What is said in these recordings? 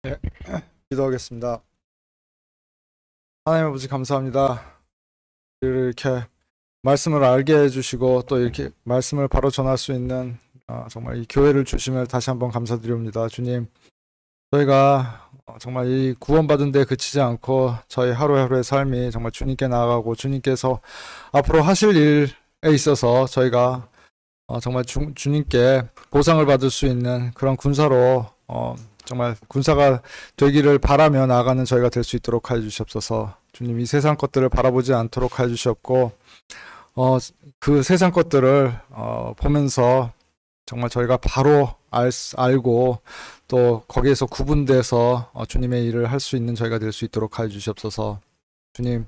예, 기도하겠습니다. 하나님 아버지 감사합니다. 이렇게 말씀을 알게 해주시고 또 이렇게 말씀을 바로 전할 수 있는 정말 이 교회를 주심을 다시 한번 감사드립니다. 주님, 저희가 정말 이 구원받은 데 그치지 않고 저희 하루하루의 삶이 정말 주님께 나아가고 주님께서 앞으로 하실 일에 있어서 저희가 정말 주님께 보상을 받을 수 있는 그런 군사로 정말 군사가 되기를 바라며 나아가는 저희가 될 수 있도록 하여 주시옵소서. 주님 이 세상 것들을 바라보지 않도록 하여 주시옵고 그 세상 것들을 보면서 정말 저희가 바로 알고 또 거기에서 구분돼서 주님의 일을 할 수 있는 저희가 될 수 있도록 하여 주시옵소서. 주님,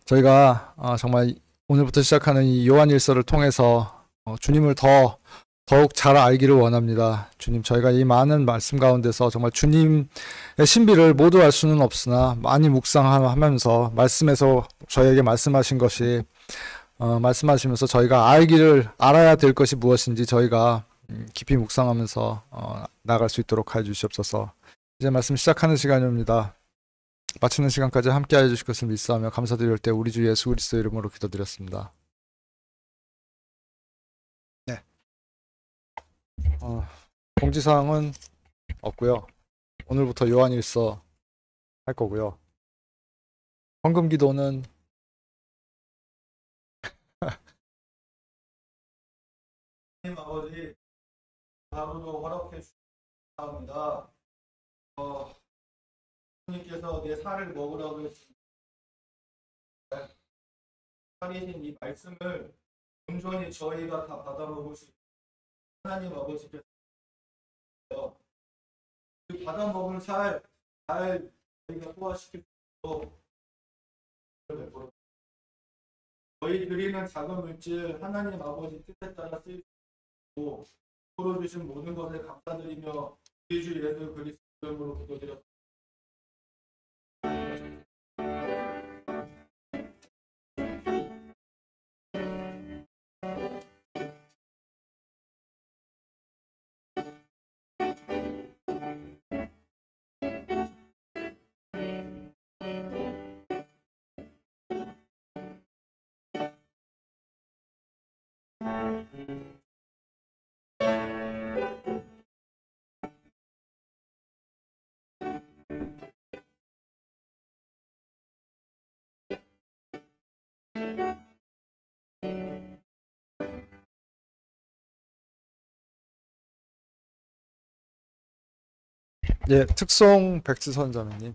저희가 정말 오늘부터 시작하는 이 요한일서를 통해서 주님을 더욱 잘 알기를 원합니다. 주님, 저희가 이 많은 말씀 가운데서 정말 주님의 신비를 모두 알 수는 없으나 많이 묵상하면서 말씀에서 저희에게 말씀하신 것이 말씀하시면서 저희가 알아야 될 것이 무엇인지 저희가 깊이 묵상하면서 나갈 수 있도록 하여 주시옵소서. 이제 말씀 시작하는 시간입니다. 마치는 시간까지 함께하여 주실 것을 믿사하며 감사드릴 때 우리 주 예수 그리스도 이름으로 기도드렸습니다. 네. 공지사항은 없고요. 오늘부터 요한일서 할 거고요. 헌금 기도는 하나님 아버지 하루도 허락해 주시옵니다. 주님께서 내 살을 먹으라고 했습니다. 살이신 이 말씀을 온전히 저희가 다 받아 먹을 수 있는 하나님 아버지께서 그 받아 먹을 살 잘 저희가 소화시킬 수 있도록 저희 드리는 작은 물질 하나님 아버지 뜻에 따라 쓰이고 풀어주신 모든 것에 감사드리며 우리 주 예수 그리스도 이름으로 기도드렸습니다. 예, 특송 백지선 자매님.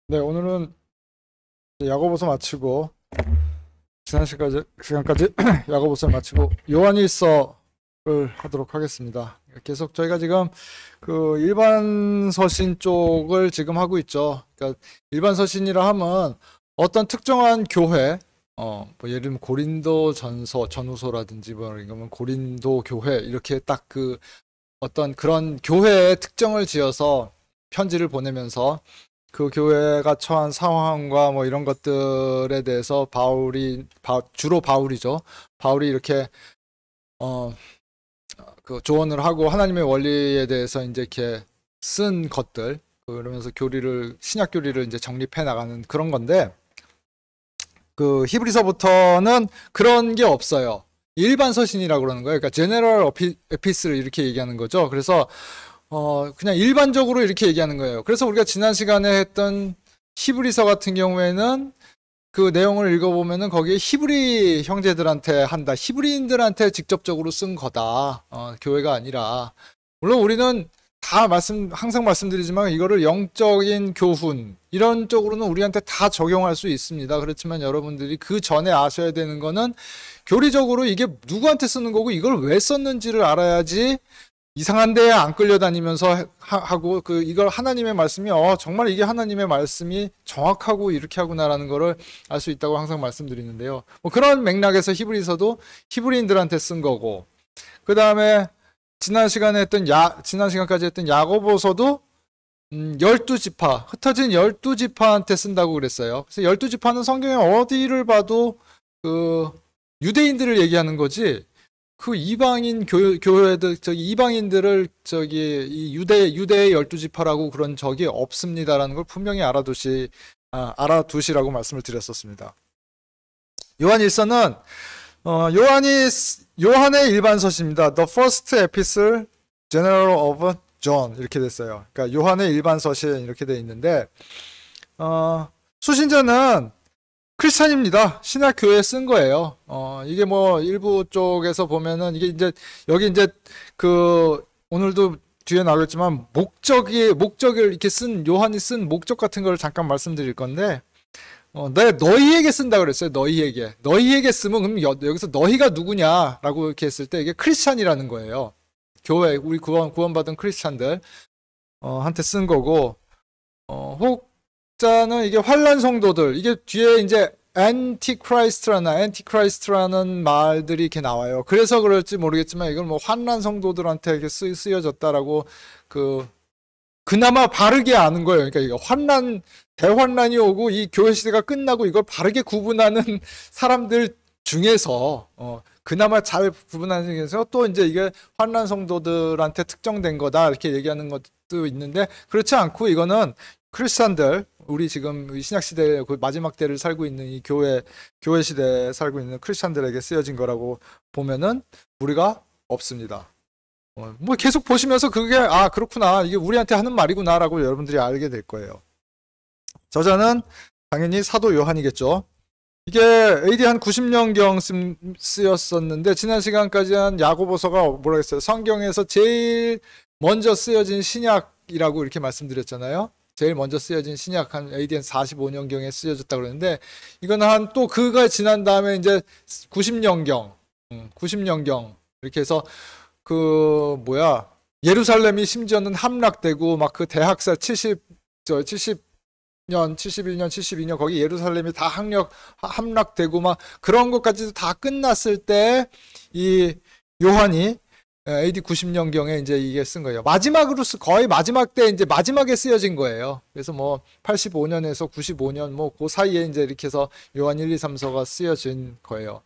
네, 오늘은 야고보서 마치고 지난 시간까지 야고보서를 마치고 요한일서를 하도록 하겠습니다. 계속 저희가 지금 그 일반 서신 쪽을 지금 하고 있죠. 그러니까 일반 서신이라 하면 어떤 특정한 교회, 뭐 예를 들면 고린도 전후서라든지 뭐 이거면 고린도 교회 이렇게 딱 그 어떤 그런 교회의 특정을 지어서 편지를 보내면서 그 교회가 처한 상황과 뭐 이런 것들에 대해서 주로 바울이죠. 바울이 이렇게 그 조언을 하고 하나님의 원리에 대해서 이제 이렇게 쓴 것들, 그러면서 신약 교리를 이제 정립해 나가는 그런 건데, 그 히브리서부터는 그런 게 없어요. 일반 서신이라고 그러는 거예요. 그러니까 제너럴 에피스를 이렇게 얘기하는 거죠. 그래서 그냥 일반적으로 이렇게 얘기하는 거예요. 그래서 우리가 지난 시간에 했던 히브리서 같은 경우에는 그 내용을 읽어보면은 거기에 히브리 형제들한테 한다. 히브리인들한테 직접적으로 쓴 거다. 교회가 아니라. 물론 우리는 항상 말씀드리지만 이거를 영적인 교훈, 이런 쪽으로는 우리한테 다 적용할 수 있습니다. 그렇지만 여러분들이 그 전에 아셔야 되는 거는 교리적으로 이게 누구한테 쓰는 거고 이걸 왜 썼는지를 알아야지 이상한 데에 안 끌려다니면서 하고 이걸 하나님의 말씀이 정말 이게 하나님의 말씀이 정확하고 이렇게 하구나라는 거를 알 수 있다고 항상 말씀드리는데요. 뭐 그런 맥락에서 히브리서도 히브리인들한테 쓴 거고, 그 다음에 지난 시간까지 했던 야고보서도 12지파, 흩어진 12지파한테 쓴다고 그랬어요. 그래서 12지파는 성경에 어디를 봐도 그 유대인들을 얘기하는 거지, 그 이방인 교회들, 이방인들을 이 유대의 12지파라고 그런 적이 없습니다라는 걸 분명히 알아두시라고 말씀을 드렸었습니다. 요한일서는 요한의 일반 서신입니다. The First Epistle General of John 이렇게 됐어요. 그러니까 요한의 일반 서신 이렇게 돼 있는데, 수신자는 크리스찬입니다. 신약 교회에 쓴 거예요. 이게 뭐 일부 쪽에서 보면은 이게 이제 여기 이제 오늘도 뒤에 나오겠지만 목적을 이렇게 요한이 쓴 목적 같은 걸 잠깐 말씀드릴 건데, 너희에게 쓴다 그랬어요. 너희에게 쓰면 그럼 여기서 너희가 누구냐라고 이렇게 했을 때 이게 크리스찬이라는 거예요. 교회, 우리 구원받은 크리스찬들 한테 쓴 거고, 혹자는 이게 환란 성도들, 이게 뒤에 이제 엔티크라이스트라는 말들이 이렇게 나와요. 그래서 그럴지 모르겠지만 이건 뭐 환란 성도들한테 이렇게 쓰여졌다라고 그나마 바르게 아는 거예요. 그러니까 이거 대환란이 오고 이 교회 시대가 끝나고 이걸 바르게 구분하는 사람들 중에서 그나마 잘 구분하는 중에서 또 이제 이게 환란 성도들한테 특정된 거다 이렇게 얘기하는 것도 있는데, 그렇지 않고 이거는 크리스찬들, 우리 지금 신약 시대 그 마지막 때를 살고 있는 이 교회 시대에 살고 있는 크리스찬들에게 쓰여진 거라고 보면은 무리가 없습니다. 뭐 계속 보시면서 그게 그렇구나, 이게 우리한테 하는 말이구나라고 여러분들이 알게 될 거예요. 저자는 당연히 사도 요한이겠죠. 이게 AD 한 90년경 쓰였었는데, 지난 시간까지 한 야고보서가 뭐라 했어요? 성경에서 제일 먼저 쓰여진 신약이라고 이렇게 말씀드렸잖아요. 제일 먼저 쓰여진 신약 한 AD 한 45년경에 쓰여졌다고 그러는데, 이건 또 그가 지난 다음에 이제 90년경 이렇게 해서 예루살렘이 심지어는 함락되고 막 그 대학살 71년, 72년 거기 예루살렘이 다 함락되고 막 그런 것까지도 다 끝났을 때 이 요한이 AD 90년경에 이제 이게 쓴 거예요. 거의 마지막 때 이제 마지막에 쓰여진 거예요. 그래서 뭐 85년에서 95년 뭐 그 사이에 이제 이렇게 해서 요한 1, 2, 3서가 쓰여진 거예요.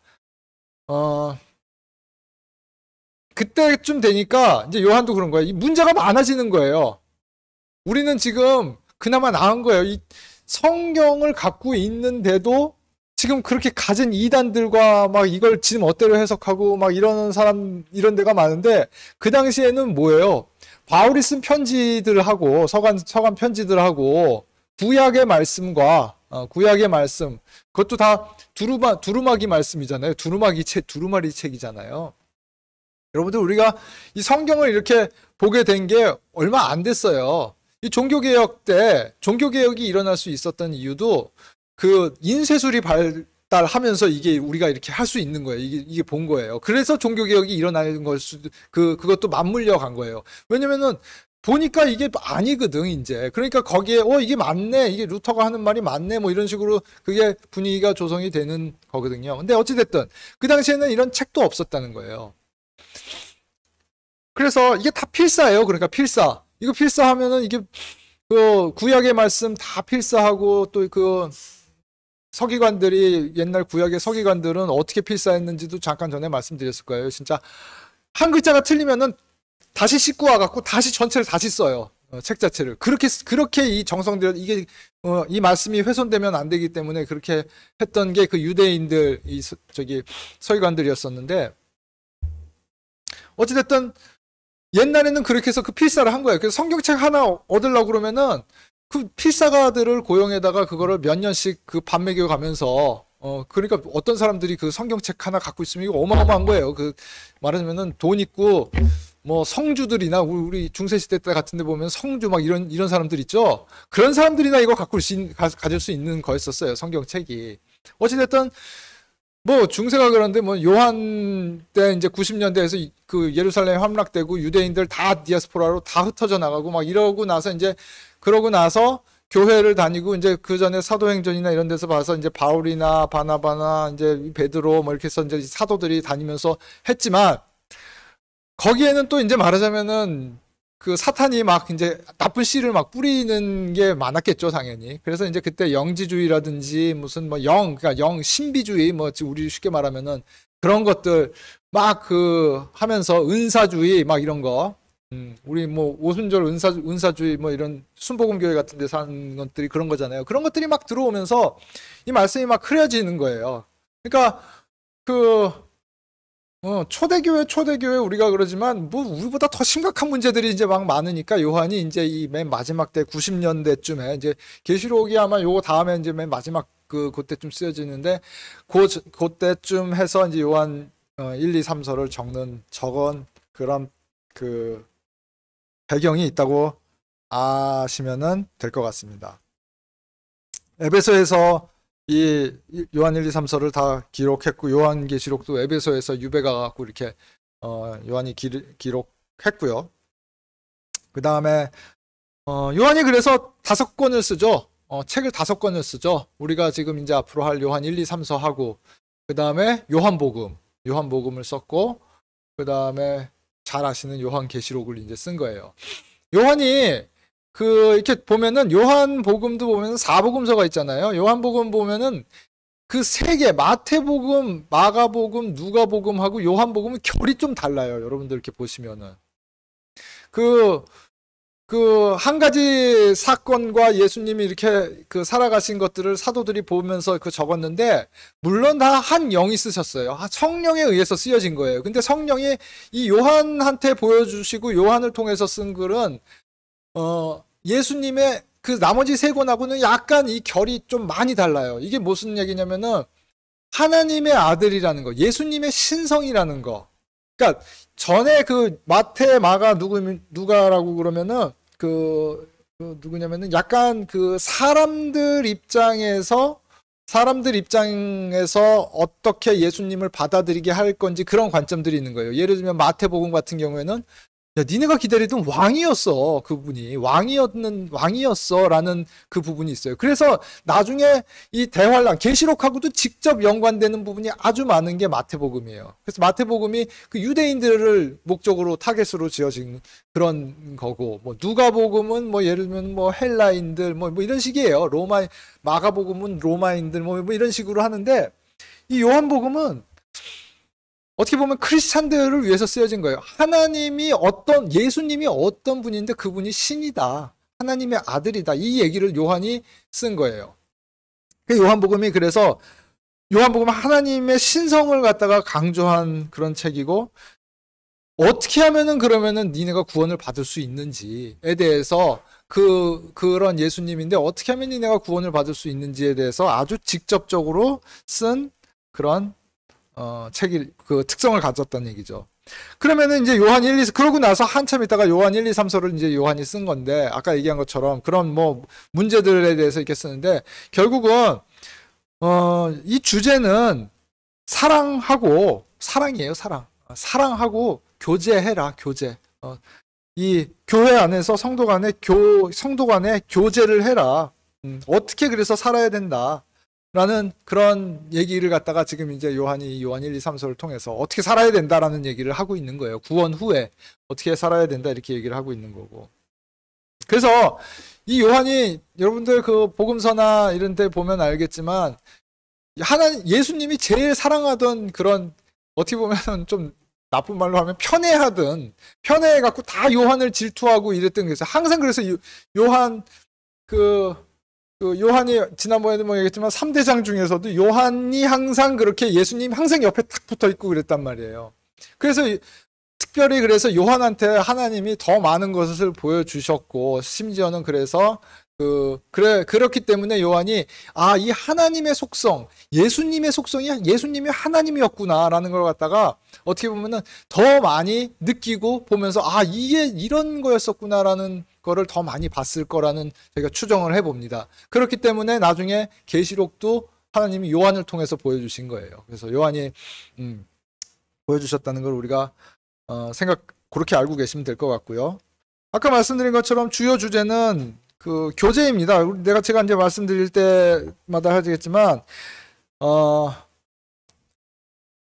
그때쯤 되니까 이제 요한도 그런 거예요. 이 문제가 많아지는 거예요. 우리는 지금 그나마 나은 거예요. 이 성경을 갖고 있는데도 지금 그렇게 가진 이단들과 막 이걸 지 멋대로 해석하고 막 이러는 사람, 이런 데가 많은데, 그 당시에는 뭐예요? 바울이 쓴 편지들하고, 서간 편지들하고, 구약의 말씀과, 구약의 말씀, 그것도 다 두루마기 말씀이잖아요. 두루마리 책이잖아요. 여러분들, 우리가 이 성경을 이렇게 보게 된 게 얼마 안 됐어요. 이 종교개혁이 일어날 수 있었던 이유도 그 인쇄술이 발달하면서 이게 우리가 이렇게 할 수 있는 거예요. 이게 본 거예요. 그래서 종교개혁이 일어나는 그것도 맞물려 간 거예요. 왜냐면은 보니까 이게 아니거든, 이제. 그러니까 거기에, 이게 맞네. 이게 루터가 하는 말이 맞네. 뭐 이런 식으로 그게 분위기가 조성이 되는 거거든요. 근데 어찌됐든 그 당시에는 이런 책도 없었다는 거예요. 그래서 이게 다 필사예요. 그러니까 필사. 이거 필사하면은 이게 그 구약의 말씀 다 필사하고 또 그 서기관들이 옛날 구약의 서기관들은 어떻게 필사했는지도 잠깐 전에 말씀드렸을 거예요. 진짜 한 글자가 틀리면은 다시 씻고 와갖고 다시 전체를 다시 써요. 책 자체를. 그렇게 이 정성들, 이게, 이 말씀이 훼손되면 안 되기 때문에 그렇게 했던 게 그 유대인들, 서기관들이었었는데, 어찌됐든, 옛날에는 그렇게 해서 그 필사를 한 거예요. 그래서 성경책 하나 얻으려고 그러면은, 그 필사가들을 고용해다가 그거를 몇 년씩 그 밥 먹여 가면서, 그러니까 어떤 사람들이 그 성경책 하나 갖고 있으면 이거 어마어마한 거예요. 말하자면은 돈 있고, 뭐 성주들이나 우리 중세시대 때 같은 데 보면 성주 막 이런 사람들 있죠. 그런 사람들이나 이거 가질 수 있는 거였었어요. 성경책이. 어찌됐든 뭐 중세가 그런데 뭐 요한 때 이제 90년대에서 그 예루살렘 함락되고 유대인들 다 디아스포라로 다 흩어져 나가고 막 그러고 나서 교회를 다니고 이제 그 전에 사도행전이나 이런 데서 봐서 이제 바울이나 바나바나 이제 베드로 뭐 이렇게 해서 이제 사도들이 다니면서 했지만 거기에는 또 이제 말하자면은 그 사탄이 막 이제 나쁜 씨를 막 뿌리는 게 많았겠죠, 당연히. 그래서 이제 그때 영지주의라든지 무슨 뭐 그러니까 신비주의, 뭐 우리 쉽게 말하면은 그런 것들 막 하면서 은사주의 막 이런 거. 우리 뭐 오순절 은사주의 뭐 이런 순복음교회 같은 데 사는 것들이 그런 거잖아요. 그런 것들이 막 들어오면서 이 말씀이 막 흐려지는 거예요. 그러니까 초대교회 우리가 그러지만 뭐 우리보다 더 심각한 문제들이 이제 막 많으니까 요한이 이제 이 맨 마지막 때 90년대쯤에 이제 계시록이 아마 요거 다음에 이제 맨 마지막 그때쯤 쓰여지는데 그때쯤 해서 이제 요한 1, 2, 3서를 적은 그런 그 배경이 있다고 아시면은 될 것 같습니다. 에베소에서 이 요한 1, 2, 3서를 다 기록했고 요한계시록도 에베소에서 유배가 갖고 이렇게 요한이 기록했고요. 그 다음에 요한이 그래서 5권을 쓰죠. 책을 5권을 쓰죠. 우리가 지금 이제 앞으로 할 요한 1, 2, 3서 하고 그 다음에 요한복음을 썼고 그 다음에 잘 아시는 요한계시록을 이제 쓴 거예요. 요한이 이렇게 보면은 요한복음도 보면은 4복음서가 있잖아요. 요한복음 보면은 그 3개, 마태복음, 마가복음, 누가복음하고 요한복음은 결이 좀 달라요. 여러분들 이렇게 보시면은. 한 가지 사건과 예수님이 이렇게 살아가신 것들을 사도들이 보면서 적었는데, 물론 다 한 영이 쓰셨어요. 성령에 의해서 쓰여진 거예요. 근데 성령이 이 요한한테 보여주시고 요한을 통해서 쓴 글은, 예수님의 나머지 3권하고는 약간 이 결이 좀 많이 달라요. 이게 무슨 얘기냐면은, 하나님의 아들이라는 거, 예수님의 신성이라는 거. 그러니까, 전에 마태, 마가, 누가라고 그러면은, 누구냐면은 약간 사람들 입장에서 어떻게 예수님을 받아들이게 할 건지 그런 관점들이 있는 거예요. 예를 들면 마태복음 같은 경우에는 야, 니네가 기다리던 왕이었어. 그분이 왕이었어라는 그 부분이 있어요. 그래서 나중에 이 대환란 계시록하고도 직접 연관되는 부분이 아주 많은 게 마태복음이에요. 그래서 마태복음이 유대인들을 목적으로 타겟으로 지어진 그런 거고, 뭐 누가복음은 뭐 예를 들면 뭐 헬라인들 뭐 이런 식이에요. 마가복음은 로마인들 뭐 이런 식으로 하는데, 이 요한복음은 어떻게 보면 크리스찬들을 위해서 쓰여진 거예요. 예수님이 어떤 분인데 그분이 신이다. 하나님의 아들이다. 이 얘기를 요한이 쓴 거예요. 요한복음이 그래서 요한복음은 하나님의 신성을 갖다가 강조한 그런 책이고, 어떻게 하면은 그러면은 니네가 구원을 받을 수 있는지에 대해서 그런 예수님인데 어떻게 하면 니네가 구원을 받을 수 있는지에 대해서 아주 직접적으로 쓴 그런 책이 그 특성을 가졌다는 얘기죠. 그러면은 이제 요한 1, 2, 그러고 나서 한참 있다가 요한 1, 2, 3서를 이제 요한이 쓴 건데, 아까 얘기한 것처럼 그런 뭐 문제들에 대해서 이렇게 쓰는데, 결국은 이 주제는 사랑하고, 사랑이에요, 사랑. 사랑하고 교제해라, 교제. 이 교회 안에서 성도 간에 교제를 해라. 어떻게 그래서 살아야 된다. 라는 그런 얘기를 갖다가 지금 이제 요한이 요한 1, 2, 3서를 통해서 어떻게 살아야 된다라는 얘기를 하고 있는 거예요. 구원 후에 어떻게 살아야 된다 이렇게 얘기를 하고 있는 거고. 그래서 이 요한이 여러분들 그 복음서나 이런 데 보면 알겠지만, 예수님이 제일 사랑하던 그런, 어떻게 보면 좀 나쁜 말로 하면 편애해갖고 다 요한을 질투하고 이랬던 게 있어요. 항상 그래서 요한 요한이 지난번에도 뭐 얘기했지만 3대장 중에서도 요한이 항상 그렇게 예수님 항상 옆에 탁 붙어 있고 그랬단 말이에요. 그래서 특별히 그래서 요한한테 하나님이 더 많은 것을 보여주셨고, 심지어는 그래서 그렇기 때문에 요한이 이 하나님의 속성, 예수님의 속성이 예수님이 하나님이었구나라는 걸 갖다가 어떻게 보면은 더 많이 느끼고 보면서 이게 이런 거였었구나라는 거를 더 많이 봤을 거라는 저희가 추정을 해봅니다. 그렇기 때문에 나중에 계시록도 하나님이 요한을 통해서 보여주신 거예요. 그래서 요한이 보여주셨다는 걸 우리가 그렇게 알고 계시면 될 것 같고요. 아까 말씀드린 것처럼 주요 주제는 그 교제입니다. 제가 이제 말씀드릴 때마다 하겠지만,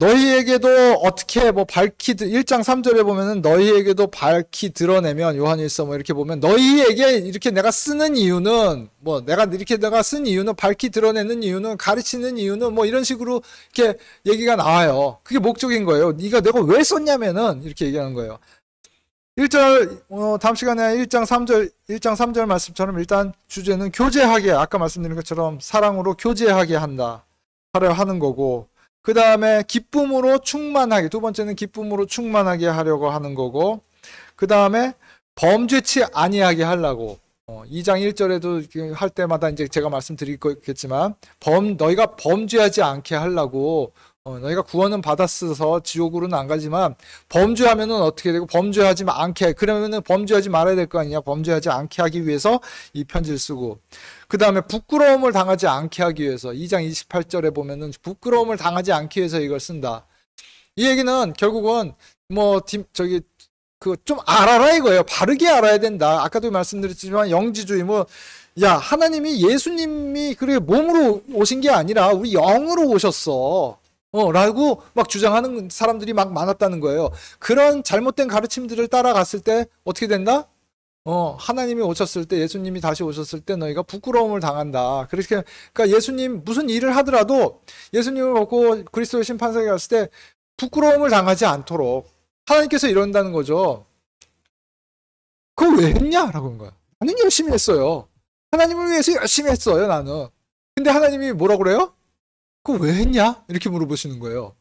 너희에게도 어떻게 뭐 1장 3절에 보면은 너희에게도 밝히 드러내면, 요한일서 뭐 이렇게 보면 너희에게 이렇게 내가 쓰는 이유는 내가 쓴 이유는 밝히 드러내는 이유는 가르치는 이유는 뭐 이런 식으로 이렇게 얘기가 나와요. 그게 목적인 거예요. 내가 왜 썼냐면은 이렇게 얘기하는 거예요. 1절 다음 시간에 1장 3절 말씀처럼 일단 주제는 교제하게, 아까 말씀드린 것처럼 사랑으로 교제하게 하려 하는 거고, 그 다음에 기쁨으로 충만하게, 두 번째는 기쁨으로 충만하게 하려고 하는 거고, 그 다음에 범죄치 아니하게 하려고, 2장 1절에도 할 때마다 이제 제가 말씀드릴 거겠지만, 너희가 범죄하지 않게 하려고, 너희가 구원은 받았어서 지옥으로는 안 가지만, 범죄하면은 어떻게 되고, 범죄하지 않게, 그러면은 범죄하지 말아야 될 거 아니냐, 범죄하지 않게 하기 위해서 이 편지를 쓰고, 그 다음에 부끄러움을 당하지 않게 하기 위해서 2장 28절에 보면은 부끄러움을 당하지 않기 위해서 이걸 쓴다. 이 얘기는 결국은 좀 알아라 이거예요. 바르게 알아야 된다. 아까도 말씀드렸지만 영지주의 하나님이 예수님이 그래 몸으로 오신 게 아니라 우리 영으로 오셨어. 라고 막 주장하는 사람들이 막 많았다는 거예요. 그런 잘못된 가르침들을 따라갔을 때 어떻게 된다? 하나님이 오셨을 때, 예수님이 다시 오셨을 때 너희가 부끄러움을 당한다. 그러니까 예수님 무슨 일을 하더라도 예수님을 보고 그리스도의 심판석에 갔을 때 부끄러움을 당하지 않도록 하나님께서 이런다는 거죠. 그거 왜 했냐? 라고 한 거야. 나는 열심히 했어요. 하나님을 위해서 열심히 했어요, 나는. 근데 하나님이 뭐라고 그래요? 그거 왜 했냐? 이렇게 물어보시는 거예요.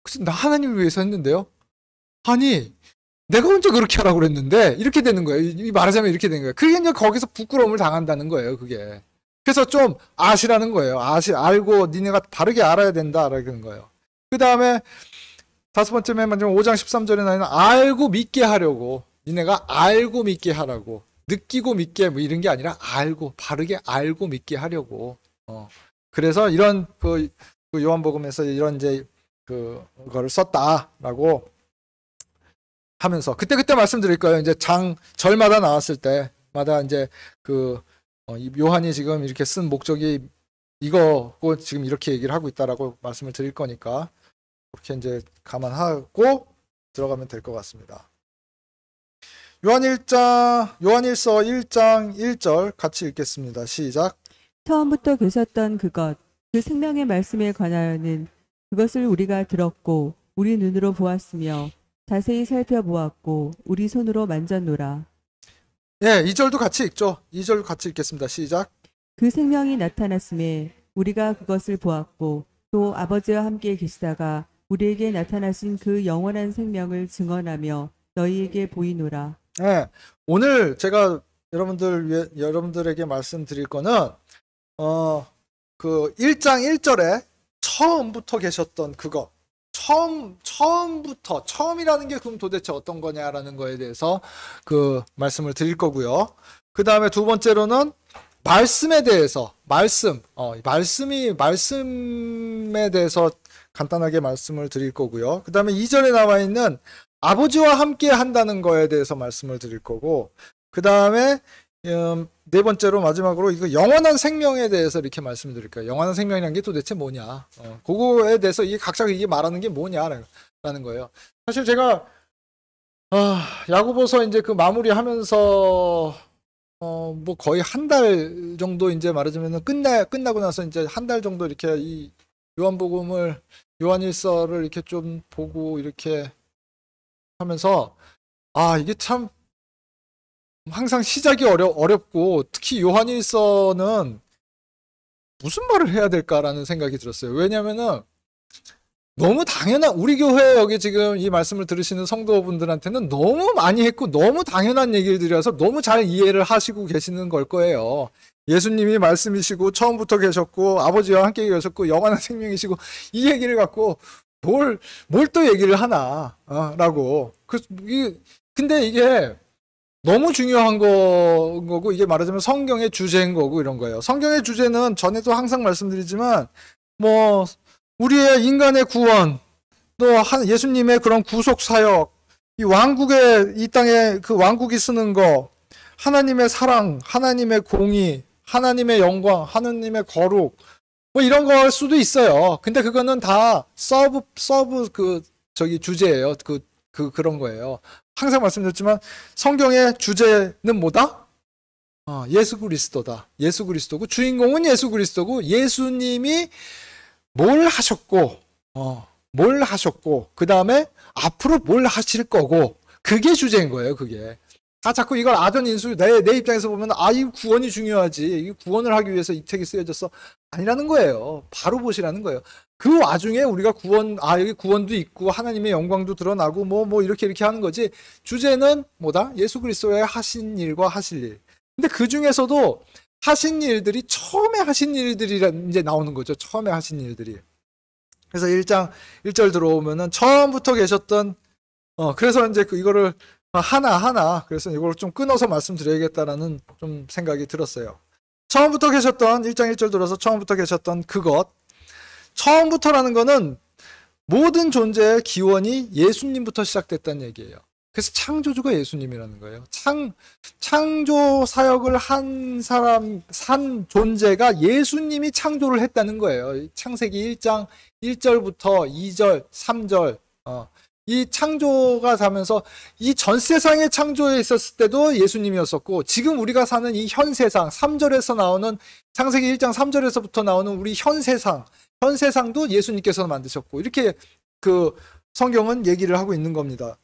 그래서 나 하나님을 위해서 했는데요. 아니, 내가 언제 그렇게 하라고 그랬는데 이렇게 되는 거예요. 말하자면 이렇게 되는 거예요. 그게 이제 거기서 부끄러움을 당한다는 거예요. 그게. 그래서 좀 아시라는 거예요. 알고 니네가 바르게 알아야 된다라는 거예요. 그 다음에 다섯 번째 맨 마지막 5장 13절에 나오는 알고 믿게 하려고, 니네가 알고 믿게 하라고, 느끼고 믿게 뭐 이런 게 아니라 알고, 바르게 알고 믿게 하려고. 그래서 이런 그 요한복음에서 이런 이제 그거를 썼다라고 하면서 그때 말씀드릴 거예요. 이제 절마다 나왔을 때마다 이제 요한이 지금 이렇게 쓴 목적이 이거고 지금 이렇게 얘기를 하고 있다라고 말씀을 드릴 거니까 그렇게 이제 감안하고 들어가면 될 것 같습니다. 요한일서 1장 1절 같이 읽겠습니다. 시작. 처음부터 계셨던 그것, 그 생명의 말씀에 관하여는 그것을 우리가 들었고 우리 눈으로 보았으며 자세히 살펴보았고 우리 손으로 만졌노라. 예, 2절도 같이 읽죠. 2절 같이 읽겠습니다. 시작. 그 생명이 나타났음에 우리가 그것을 보았고 또 아버지와 함께 계시다가 우리에게 나타나신 그 영원한 생명을 증언하며 너희에게 보이노라. 예, 오늘 제가 여러분들에게 말씀드릴 거는 그 1장 1절에 처음부터 계셨던 그거. 처음부터 처음이라는 게 그럼 도대체 어떤 거냐라는 거에 대해서 그 말씀을 드릴 거고요. 그 다음에 두 번째로는 말씀에 대해서 말씀에 대해서 간단하게 말씀을 드릴 거고요. 그 다음에 2절에 나와 있는 아버지와 함께 한다는 거에 대해서 말씀을 드릴 거고, 그 다음에 네 번째로 마지막으로 이거 영원한 생명에 대해서 이렇게 말씀드릴 거예요. 영원한 생명이라는 게 도대체 뭐냐? 그거에 대해서 이게 각자 이게 말하는 게 뭐냐라는 거예요. 사실 제가 야고보서 이제 그 마무리하면서 뭐 거의 한 달 정도 이제 말하자면 끝나고 나서 이제 한 달 정도 이렇게 이 요한일서를 이렇게 좀 보고 이렇게 하면서 이게 참 항상 시작이 어렵고 특히 요한일서는 무슨 말을 해야 될까라는 생각이 들었어요. 왜냐면은 너무 당연한, 우리 교회 여기 지금 이 말씀을 들으시는 성도분들한테는 너무 많이 했고 너무 당연한 얘기를 드려서 너무 잘 이해를 하시고 계시는 걸 거예요. 예수님이 말씀이시고 처음부터 계셨고 아버지와 함께 계셨고 영원한 생명이시고 이 얘기를 갖고 뭘 또 얘기를 하나 라고. 근데 이게 너무 중요한 거고 이게 말하자면 성경의 주제인 거고 이런 거예요. 성경의 주제는 전에도 항상 말씀드리지만 뭐 우리의 인간의 구원, 또 예수님의 그런 구속 사역, 이 왕국의 이 땅에 그 왕국이 쓰는 거, 하나님의 사랑, 하나님의 공의, 하나님의 영광, 하나님의 거룩, 뭐 이런 거일 수도 있어요. 근데 그거는 다 서브 주제예요. 그런 거예요. 항상 말씀드렸지만 성경의 주제는 뭐다? 예수 그리스도다. 예수 그리스도고 주인공은 예수 그리스도고 예수님이 뭘 하셨고 그 다음에 앞으로 뭘 하실 거고 그게 주제인 거예요. 그게 자꾸 이걸 아전인수 내 입장에서 보면 이 구원이 중요하지, 이 구원을 하기 위해서 이 책이 쓰여졌어 아니라는 거예요. 바로 보시라는 거예요. 그 와중에 우리가 여기 구원도 있고 하나님의 영광도 드러나고 뭐 이렇게 하는 거지. 주제는 뭐다? 예수 그리스도의 하신 일과 하실 일. 근데 그 중에서도 하신 일들이 처음에 하신 일들이 이제 나오는 거죠. 처음에 하신 일들이. 그래서 1장 1절 들어오면은 처음부터 계셨던 그래서 이제 이거를 하나 그래서 이걸 좀 끊어서 말씀드려야겠다라는 좀 생각이 들었어요. 처음부터 계셨던 1장 1절 들어서 처음부터 계셨던 그것. 처음부터라는 거는 모든 존재의 기원이 예수님부터 시작됐다는 얘기예요. 그래서 창조주가 예수님이라는 거예요. 창조 사역을 한 존재가 예수님이 창조를 했다는 거예요. 창세기 1장 1절부터 2절, 3절, 이 창조가 되면서 이 전 세상의 창조에 있었을 때도 예수님이었었고, 지금 우리가 사는 이 현 세상, 3절에서 나오는, 창세기 1장 3절에서부터 나오는 우리 현 세상도 예수님께서 만드셨고, 이렇게 그 성경은 얘기를 하고 있는 겁니다.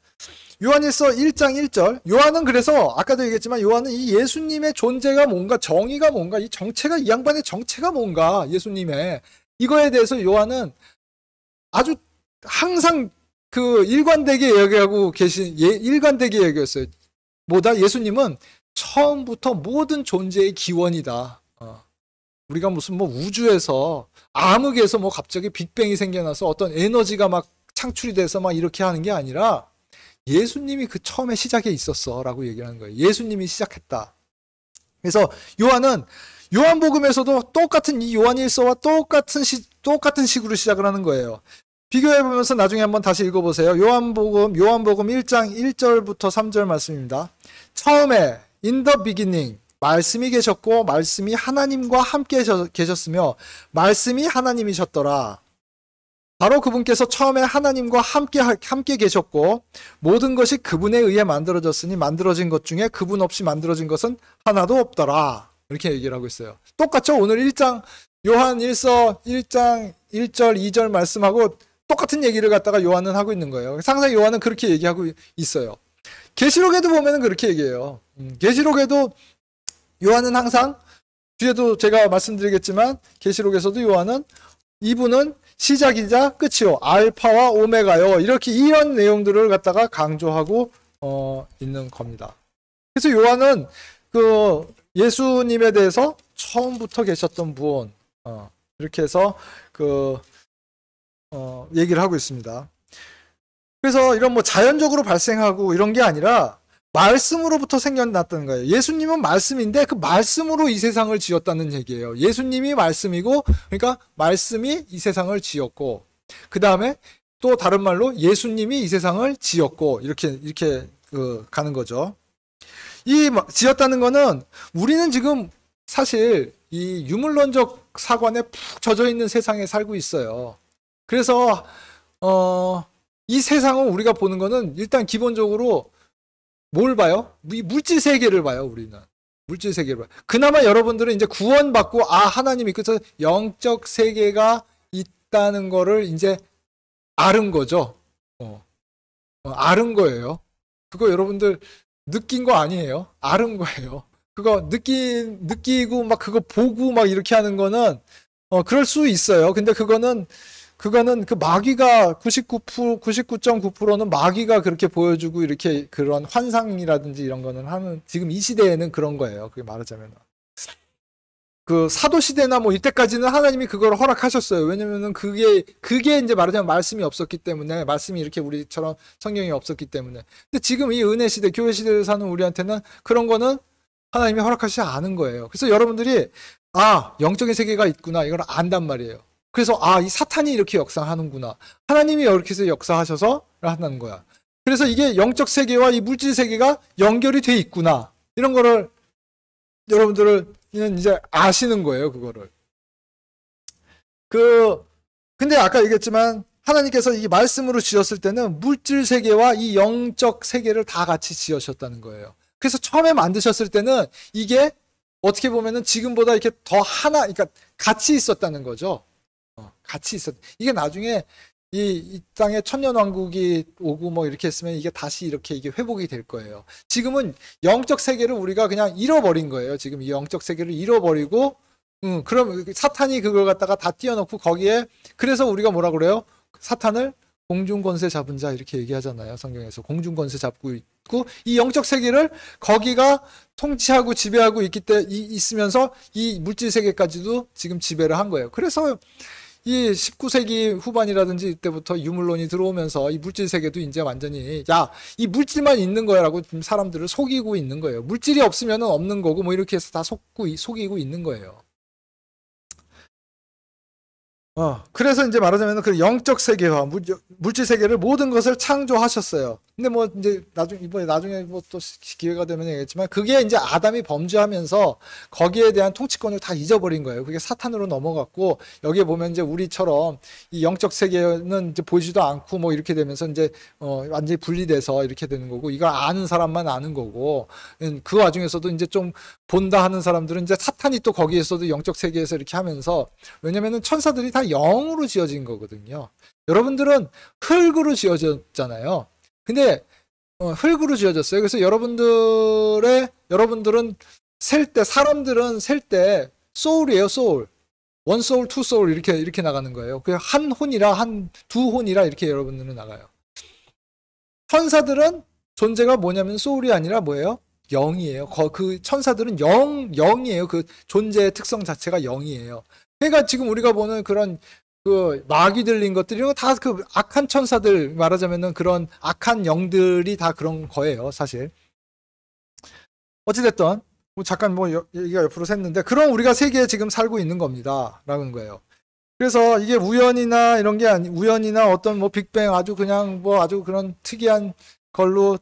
요한일서 1장 1절. 요한은 그래서 아까도 얘기했지만 요한은 이 예수님의 존재가 뭔가, 정의가 뭔가, 이 정체가, 이 양반의 정체가 뭔가, 예수님의 이거에 대해서 요한은 아주 항상 그 일관되게 얘기했어요. 뭐다? 예수님은 처음부터 모든 존재의 기원이다. 우리가 무슨 우주에서 암흑에서 갑자기 빅뱅이 생겨나서 어떤 에너지가 막 창출이 돼서 막 이렇게 하는 게 아니라 예수님이 그 처음에 시작에 있었어라고 얘기하는 거예요. 예수님이 시작했다. 그래서 요한은 요한복음에서도 똑같은 이 요한일서와 똑같은 식으로 시작을 하는 거예요. 비교해보면서 나중에 한번 다시 읽어보세요. 요한복음 1장 1절부터 3절 말씀입니다. 처음에 in the beginning 말씀이 계셨고 말씀이 하나님과 함께 계셨으며 말씀이 하나님이셨더라. 바로 그분께서 처음에 하나님과 함께 계셨고 모든 것이 그분에 의해 만들어졌으니 만들어진 것 중에 그분 없이 만들어진 것은 하나도 없더라. 이렇게 얘기를 하고 있어요. 똑같죠? 오늘 요한 1서 1장 1절 2절 말씀하고 똑같은 얘기를 갖다가 요한은 하고 있는 거예요. 상당히 요한은 그렇게 얘기하고 있어요. 계시록에도 보면은 그렇게 얘기해요. 계시록에도 요한은 항상 뒤에도 제가 말씀드리겠지만 계시록에서도 요한은 이분은 시작이자 끝이요, 알파와 오메가요, 이렇게 이런 내용들을 갖다가 강조하고 있는 겁니다. 그래서 요한은 그 예수님에 대해서 처음부터 계셨던 분, 이렇게 해서 얘기를 하고 있습니다. 그래서 이런 뭐 자연적으로 발생하고 이런 게 아니라 말씀으로부터 생겨났다는 거예요. 예수님은 말씀인데 그 말씀으로 이 세상을 지었다는 얘기예요. 예수님이 말씀이고, 그러니까 말씀이 이 세상을 지었고, 그 다음에 또 다른 말로 예수님이 이 세상을 지었고, 이렇게 가는 거죠. 이 지었다는 거는 우리는 지금 사실 이 유물론적 사관에 푹 젖어 있는 세상에 살고 있어요. 그래서 이 세상을 우리가 보는 거는 일단 기본적으로 뭘 봐요? 이 물질 세계를 봐요, 우리는. 물질 세계를 봐요. 그나마 여러분들은 이제 구원받고, 하나님이 그래서 영적 세계가 있다는 거를 이제 아는 거죠. 아는 거예요. 그거 여러분들 느낀 거 아니에요. 아는 거예요. 그거 느끼고 막 그거 보고 막 이렇게 하는 거는 그럴 수 있어요. 근데 그거는 그 마귀가 99.9%는 마귀가 그렇게 보여주고 이렇게 그런 환상이라든지 이런 거는 하는, 지금 이 시대에는 그런 거예요. 그게 말하자면. 그 사도 시대나 뭐 이때까지는 하나님이 그걸 허락하셨어요. 왜냐면은 그게 이제 말하자면 말씀이 없었기 때문에, 말씀이 이렇게 우리처럼 성경이 없었기 때문에. 근데 지금 이 은혜 시대, 교회 시대를 사는 우리한테는 그런 거는 하나님이 허락하시지 않은 거예요. 그래서 여러분들이 영적인 세계가 있구나, 이걸 안단 말이에요. 그래서 이 사탄이 이렇게 역사하는구나, 하나님이 이렇게 해서 역사하셔서 한다는 거야. 그래서 이게 영적 세계와 이 물질 세계가 연결이 돼 있구나, 이런 거를 여러분들은 이제 아시는 거예요, 그거를. 근데 아까 얘기했지만 하나님께서 이 말씀으로 지었을 때는 물질 세계와 이 영적 세계를 다 같이 지으셨다는 거예요. 그래서 처음에 만드셨을 때는 이게 어떻게 보면은 지금보다 이렇게 더 그러니까 같이 있었다는 거죠. 같이 이게 나중에 이 땅에 천년왕국이 오고 뭐 이렇게 했으면 이게 다시 이게 회복이 될 거예요. 지금은 영적 세계를 우리가 그냥 잃어버린 거예요. 지금 이 영적 세계를 잃어버리고, 그럼 사탄이 그걸 갖다가 다 띄워놓고 거기에, 그래서 우리가 뭐라 그래요? 사탄을 공중권세 잡은 자, 이렇게 얘기하잖아요. 성경에서 공중권세 잡고 있고, 이 영적 세계를 거기가 통치하고 지배하고 있으면서 이 물질 세계까지도 지금 지배를 한 거예요. 그래서 이 19세기 후반이라든지 이때부터 유물론이 들어오면서 이 물질 세계도 이제 완전히 이 물질만 있는 거야라고 사람들을 속이고 있는 거예요. 물질이 없으면 없는 거고 뭐 이렇게 해서 다 속이고 있는 거예요. 그래서 이제 말하자면 그 영적 세계와 물질 세계를 모든 것을 창조하셨어요. 근데 뭐 이제 나중에 뭐 또 기회가 되면 얘기했지만, 그게 이제 아담이 범죄하면서 거기에 대한 통치권을 다 잊어버린 거예요. 그게 사탄으로 넘어갔고, 여기에 보면 이제 우리처럼 이 영적 세계는 이제 보이지도 않고 뭐 이렇게 되면서 이제 완전히 분리돼서 이렇게 되는 거고, 이걸 아는 사람만 아는 거고, 그 와중에서도 이제 좀 본다 하는 사람들은 이제 사탄이 또 거기에서도 영적 세계에서 이렇게 하면서, 왜냐면은 천사들이 다 영으로 지어진 거거든요. 여러분들은 흙으로 지어졌잖아요. 근데 흙으로 지어졌어요. 그래서 여러분들은 사람들은 셀 때 소울이에요, 소울. 원 소울, 투 소울 이렇게 나가는 거예요. 그 한 혼이라 두 혼이라 이렇게 여러분들은 나가요. 천사들은 존재가 뭐냐면 소울이 아니라 뭐예요? 영이에요. 그 천사들은 영이에요. 그 존재의 특성 자체가 영이에요. 그러니까 지금 우리가 보는 그런 그 마귀 들린 것들, 이런 거 다 그 악한 천사들, 말하자면은 그런 악한 영들이 다 그런 거예요, 사실. 어찌됐든 잠깐 얘기가 옆으로 샜는데, 그럼 우리가 세계에 지금 살고 있는 겁니다 라는 거예요. 그래서 이게 우연이나 이런 게 우연이나 어떤 뭐 빅뱅 아주 그런 특이한 걸로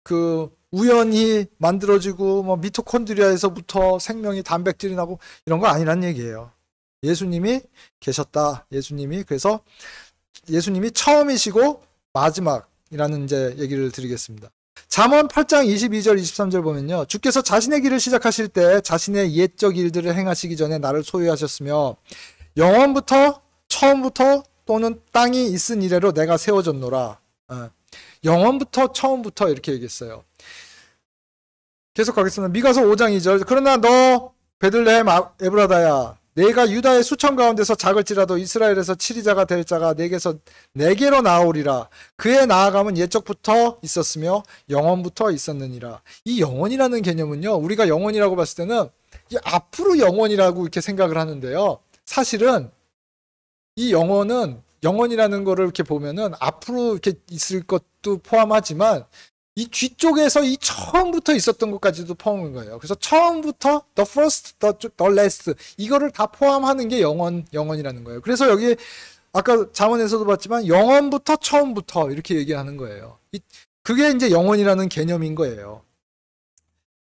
그 우연히 만들어지고 뭐 미토콘드리아에서부터 생명이 단백질이 나고 이런 거 아니란 얘기예요. 예수님이 계셨다. 그래서 예수님이 처음이시고 마지막이라는 이제 얘기를 드리겠습니다. 잠언 8장 22절 23절 보면요, 주께서 자신의 길을 시작하실 때 자신의 옛적 일들을 행하시기 전에 나를 소유하셨으며 영원부터 처음부터 또는 땅이 있은 이래로 내가 세워졌노라. 영원부터 처음부터 이렇게 얘기했어요. 계속 가겠습니다. 미가서 5장 2절. 그러나 너 베들레헴 에브라다야, 내가 유다의 수천 가운데서 작을지라도 이스라엘에서 치리자가 될 자가 내게로 나아오리라. 그의 나아감은 옛적부터 있었으며 영원부터 있었느니라. 이 영원이라는 개념은요, 우리가 영원이라고 봤을 때는 이 앞으로 영원이라고 이렇게 생각을 하는데요. 사실은 이 영원이라는 거를 이렇게 보면은 앞으로 이렇게 있을 것도 포함하지만 이 뒤쪽에서 이 처음부터 있었던 것까지도 포함한 거예요. 그래서 처음부터 the first, the last 이거를 다 포함하는 게 영원이라는 거예요. 그래서 여기 아까 잠언에서도 봤지만 영원부터 처음부터 이렇게 얘기하는 거예요. 그게 이제 영원이라는 개념인 거예요.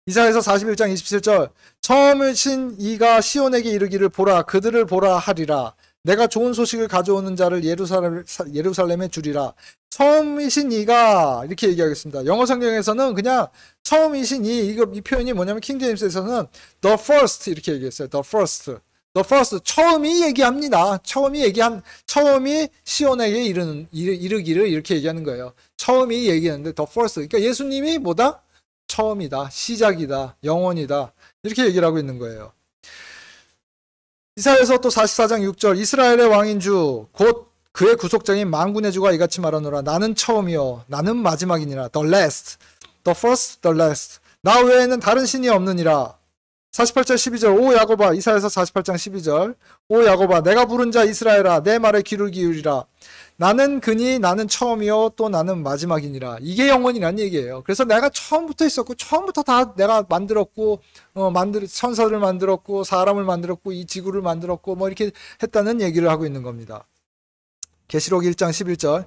이사야서 41장 27절 처음이신 이가 시온에게 이르기를 보라 그들을 보라 하리라. 내가 좋은 소식을 가져오는 자를 예루살렘에 주리라. 처음이신 이가 이렇게 얘기하겠습니다. 영어 성경에서는 그냥 처음이신 이 표현이 뭐냐면 킹제임스에서는 the first 이렇게 얘기했어요. the first 처음이 얘기합니다. 처음이 시온에게 이르기를 이렇게 얘기하는 거예요. 처음이 얘기하는데 the first. 그러니까 예수님이 뭐다? 처음이다. 시작이다. 영원이다. 이렇게 얘기를 하고 있는 거예요. 이사야서 또 44장 6절 이스라엘의 왕인 주 곧 그의 구속자인 만군의 주가 이같이 말하노라. 나는 처음이요 나는 마지막이니라. The last, the first, the last. 나 외에는 다른 신이 없느니라. 48절 12절 오 야곱아 이사야서 48장 12절 오 야곱아 내가 부른 자 이스라엘아 내 말에 귀를 기울이라. 나는 그니 나는 처음이요 또 나는 마지막이니라. 이게 영원이란 얘기예요. 그래서 내가 처음부터 있었고 처음부터 다 내가 만들었고 천사를 만들었고 사람을 만들었고 이 지구를 만들었고 뭐 이렇게 했다는 얘기를 하고 있는 겁니다. 계시록 1장 11절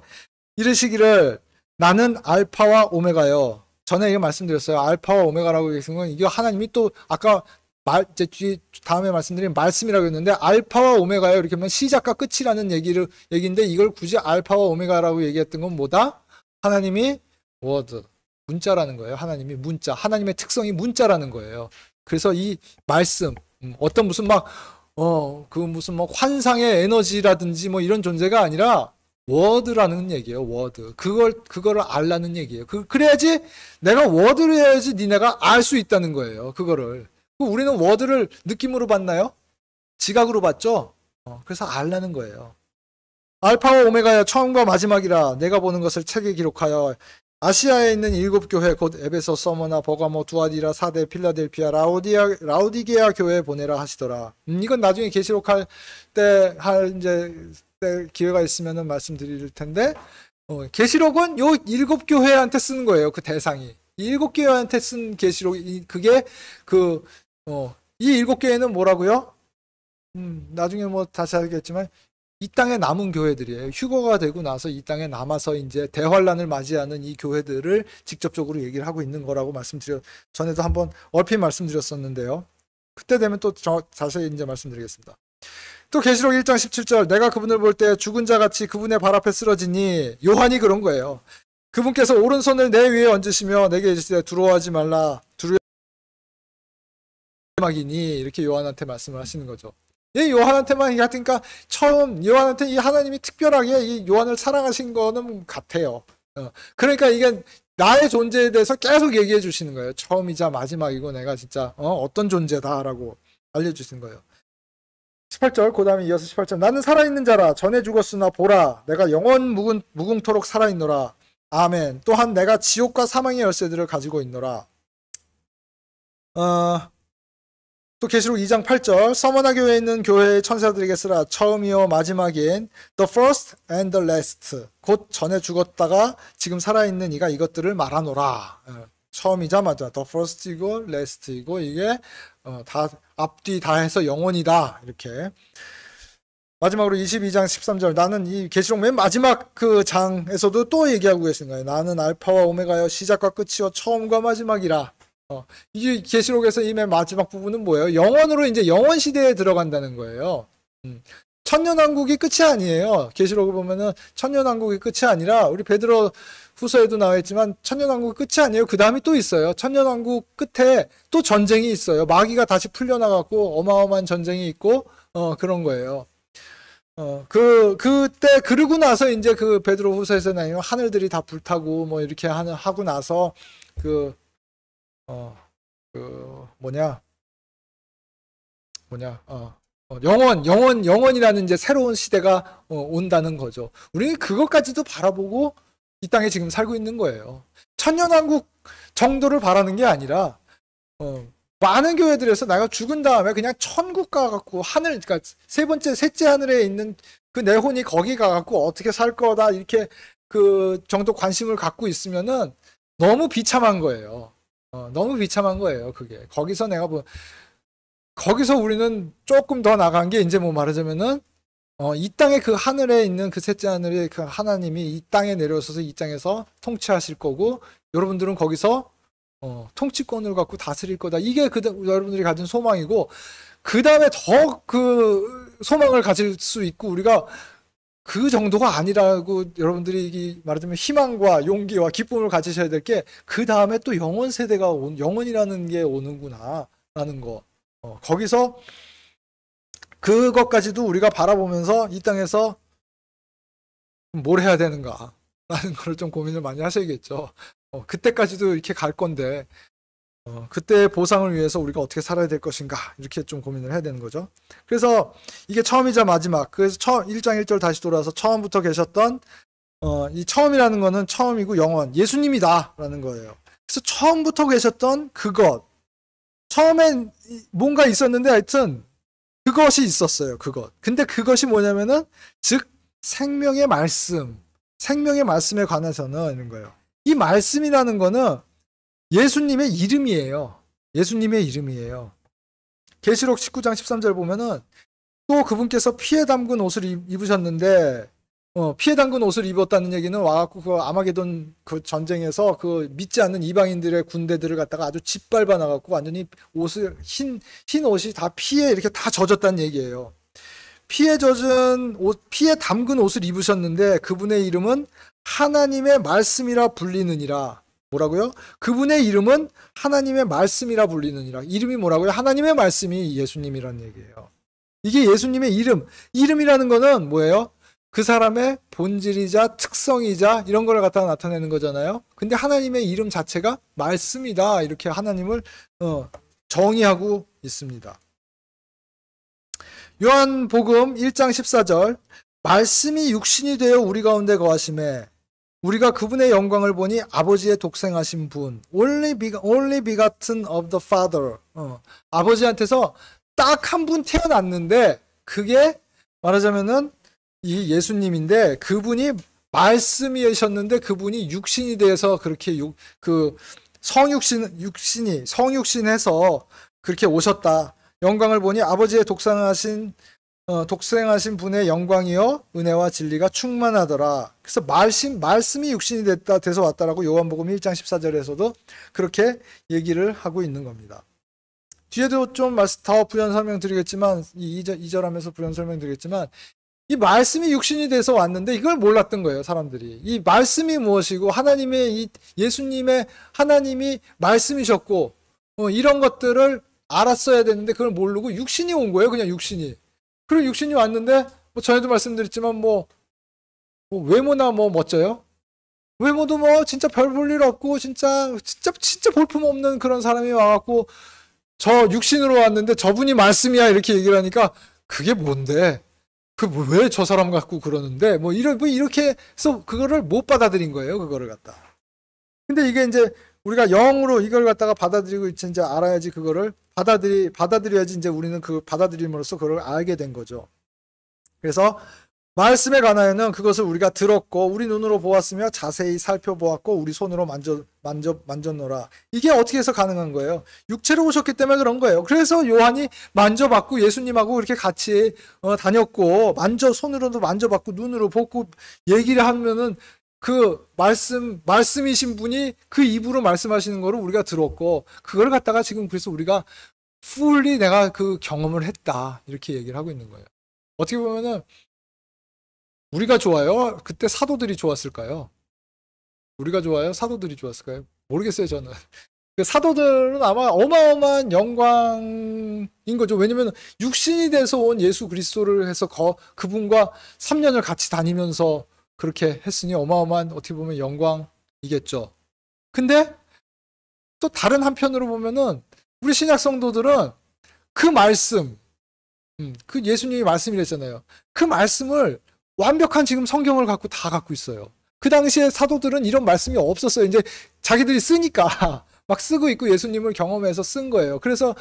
이르시기를 나는 알파와 오메가요. 전에 이거 말씀드렸어요. 알파와 오메가라고 계신 건 이게 하나님이 또 아까 다음에 말씀드린 말씀이라고 했는데 알파와 오메가요. 이렇게 하면 시작과 끝이라는 얘기인데 이걸 굳이 알파와 오메가라고 얘기했던 건 뭐다? 하나님이 워드, 문자라는 거예요. 하나님이 문자, 하나님의 특성이 문자라는 거예요. 그래서 이 말씀, 어떤 무슨 무슨 환상의 에너지라든지 뭐 이런 존재가 아니라 워드라는 얘기예요. 워드. 그거를 알라는 얘기예요. 그래야지 내가 워드를 해야지 니네가 알 수 있다는 거예요. 그거를. 우리는 워드를 느낌으로 봤나요? 지각으로 봤죠? 그래서 알라는 거예요. 알파와 오메가야 처음과 마지막이라 내가 보는 것을 책에 기록하여 아시아에 있는 7교회 곧 에베소, 서머나, 버가모, 두아디라, 사데, 필라델피아, 라우디게아 교회에 보내라 하시더라. 이건 나중에 계시록할 때 기회가 있으면 말씀드릴 텐데 계시록은 요 7교회한테 쓰는 거예요. 그 대상이. 이 7교회한테 쓴 계시록 그게 이 7교회는 뭐라고요? 나중에 뭐 다시 하겠지만 이 땅에 남은 교회들이에요. 휴거가 되고 나서 이 땅에 남아서 이제 대환란을 맞이하는 이 교회들을 직접적으로 얘기를 하고 있는 거라고 전에도 한번 얼핏 말씀드렸었는데요. 그때 되면 또 자세히 이제 말씀드리겠습니다. 또 계시록 1장 17절 내가 그분을 볼 때 죽은 자 같이 그분의 발 앞에 쓰러지니 요한이 그런 거예요. 그분께서 오른손을 내 위에 얹으시며 내게 이르시되 두려워하지 말라 마지막이니 이렇게 요한한테 말씀을 하시는 거죠. 이 요한한테만 하니까 처음 요한한테 이 하나님이 특별하게 이 요한을 사랑하신 거는 같아요. 그러니까 이게 나의 존재에 대해서 계속 얘기해 주시는 거예요. 처음이자 마지막이고 내가 진짜 어떤 존재다라고 알려주시는 거예요. 18절 그 다음에 이어서 18절 나는 살아있는 자라 전에 죽었으나 보라 내가 영원 무궁토록 살아있노라. 아멘. 또한 내가 지옥과 사망의 열쇠들을 가지고 있노라. 또 계시록 2장 8절 서머나 교회에 있는 교회의 천사들에게 쓰라. 처음이요 마지막인 the first and the last 곧 전에 죽었다가 지금 살아있는 이가 이것들을 말하노라. 처음이자마자 the first이고 last이고 이게 다 앞뒤 다 해서 영원이다. 이렇게 마지막으로 22장 13절 나는 이 계시록 맨 마지막 그 장에서도 또 얘기하고 계신 거예요. 나는 알파와 오메가여 시작과 끝이요 처음과 마지막이라. 이 계시록에서 이 맨 마지막 부분은 뭐예요? 영원으로 이제 영원 시대에 들어간다는 거예요. 천년왕국이 끝이 아니에요. 계시록을 보면은 천년왕국이 끝이 아니라 우리 베드로 후서에도 나와 있지만 천년왕국이 끝이 아니에요. 그 다음이 또 있어요. 천년왕국 끝에 또 전쟁이 있어요. 마귀가 다시 풀려나가고 어마어마한 전쟁이 있고 그런 거예요. 그때 그러고 나서 이제 그 베드로 후서에서 나요 하늘들이 다 불타고 뭐 이렇게 하고 나서 영원이라는 이제 새로운 시대가 온다는 거죠. 우리는 그것까지도 바라보고 이 땅에 지금 살고 있는 거예요. 천년왕국 정도를 바라는 게 아니라 많은 교회들에서 내가 죽은 다음에 그냥 천국 가갖고 하늘, 그러니까 셋째 하늘에 있는 그 내 혼이 거기 가갖고 어떻게 살 거다 이렇게 그 정도 관심을 갖고 있으면은 너무 비참한 거예요. 너무 비참한 거예요. 그게 거기서 우리는 조금 더 나간 게 이제 뭐 말하자면은 이 땅에 그 하늘에 있는 그 셋째 하늘에 그 하나님이 이 땅에 내려오셔서 이 땅에서 통치하실 거고 여러분들은 거기서 통치권을 갖고 다스릴 거다. 이게 여러분들이 가진 소망이고 그 다음에 더 그 소망을 가질 수 있고 우리가 그 정도가 아니라고 여러분들이 말하자면 희망과 용기와 기쁨을 가지셔야 될 게 그 다음에 또 영원이라는 게 오는구나 라는 거. 거기서 그것까지도 우리가 바라보면서 이 땅에서 뭘 해야 되는가 라는 걸 좀 고민을 많이 하셔야겠죠. 그때까지도 이렇게 갈 건데 그때의 보상을 위해서 우리가 어떻게 살아야 될 것인가 이렇게 좀 고민을 해야 되는 거죠. 그래서 이게 처음이자 마지막. 그래서 1장 1절 다시 돌아와서 처음부터 계셨던 이 처음이라는 거는 처음이고 영원 예수님이다 라는 거예요. 그래서 처음부터 계셨던 그것, 처음엔 뭔가 있었는데 하여튼 그것이 있었어요. 그것. 근데 그것이 뭐냐면은 즉 생명의 말씀에 관해서는 이런 거예요. 이 말씀이라는 거는 예수님의 이름이에요. 예수님의 이름이에요. 계시록 19장 13절 보면은 또 그분께서 피에 담근 옷을 입으셨는데 피에 담근 옷을 입었다는 얘기는 와갖고 그 아마게돈 그 전쟁에서 그 믿지 않는 이방인들의 군대들을 갖다가 아주 짓밟아 나갖고 완전히 옷을 흰 옷이 다 피에 이렇게 다 젖었다는 얘기예요. 피에 담근 옷을 입으셨는데 그분의 이름은 하나님의 말씀이라 불리느니라. 뭐라고요? 그분의 이름은 하나님의 말씀이라 불리느니라. 이름이 뭐라고요? 하나님의 말씀이 예수님이라는 얘기예요. 이게 예수님의 이름이라는 거는 뭐예요? 그 사람의 본질이자 특성이자 이런 걸 갖다가 나타내는 거잖아요. 근데 하나님의 이름 자체가 말씀이다. 이렇게 하나님을 정의하고 있습니다. 요한복음 1장 14절 말씀이 육신이 되어 우리 가운데 거하심에 우리가 그분의 영광을 보니 아버지의 독생하신 분 only begotten of the Father 아버지한테서 딱 한 분 태어났는데 그게 말하자면은 이 예수님인데 그분이 말씀이셨는데 그분이 육신이 돼서 그렇게 성육신해서 그렇게 오셨다. 영광을 보니 아버지의 독생하신 분의 영광이요 은혜와 진리가 충만하더라. 그래서 말씀이 육신이 돼서 왔다라고 요한복음 1장 14절에서도 그렇게 얘기를 하고 있는 겁니다. 뒤에도 좀 더 부연 설명드리겠지만 2절 하면서 부연 설명드리겠지만 이 말씀이 육신이 돼서 왔는데 이걸 몰랐던 거예요, 사람들이. 이 말씀이 무엇이고 예수님의 하나님이 말씀이셨고 이런 것들을 알았어야 되는데 그걸 모르고 육신이 온 거예요, 그냥 육신이. 그리고 육신이 왔는데 전에도 말씀드렸지만 외모나 멋져요? 외모도 진짜 별 볼 일 없고 진짜 볼품 없는 그런 사람이 와갖고 저 육신으로 왔는데 저분이 말씀이야 이렇게 얘기를 하니까 그게 뭔데? 왜 저 사람 갖고 그러는데? 이렇게 해서 그거를 못 받아들인 거예요, 그거를 갖다. 근데 이게 이제 우리가 영으로 이걸 갖다가 받아들이고 이제 알아야지 그거를 받아들여야지 이제 우리는 그 받아들임으로써 그걸 알게 된 거죠. 그래서 말씀에 관하여는 그것을 우리가 들었고 우리 눈으로 보았으며 자세히 살펴보았고 우리 손으로 만졌노라. 이게 어떻게 해서 가능한 거예요? 육체로 오셨기 때문에 그런 거예요. 그래서 요한이 만져봤고 예수님하고 이렇게 같이 다녔고 손으로도 만져봤고 눈으로 보고 얘기를 하면은 그 말씀이신 분이 그 입으로 말씀하시는 거를 우리가 들었고 그걸 갖다가 지금 그래서 우리가 fully 내가 그 경험을 했다 이렇게 얘기를 하고 있는 거예요. 어떻게 보면은 우리가 좋아요? 그때 사도들이 좋았을까요? 우리가 좋아요? 사도들이 좋았을까요? 모르겠어요, 저는. 그 사도들은 아마 어마어마한 영광인 거죠. 왜냐면 육신이 돼서 온 예수 그리스도를 해서 그분과 3년을 같이 다니면서 그렇게 했으니 어마어마한 어떻게 보면 영광이겠죠. 근데 또 다른 한편으로 보면은 우리 신약 성도들은 그 말씀, 그 예수님이 말씀이랬잖아요. 그 말씀을 완벽한 지금 성경을 갖고 다 갖고 있어요. 그 당시에 사도들은 이런 말씀이 없었어요. 이제 자기들이 쓰니까 막 쓰고 있고 예수님을 경험해서 쓴 거예요. 그래서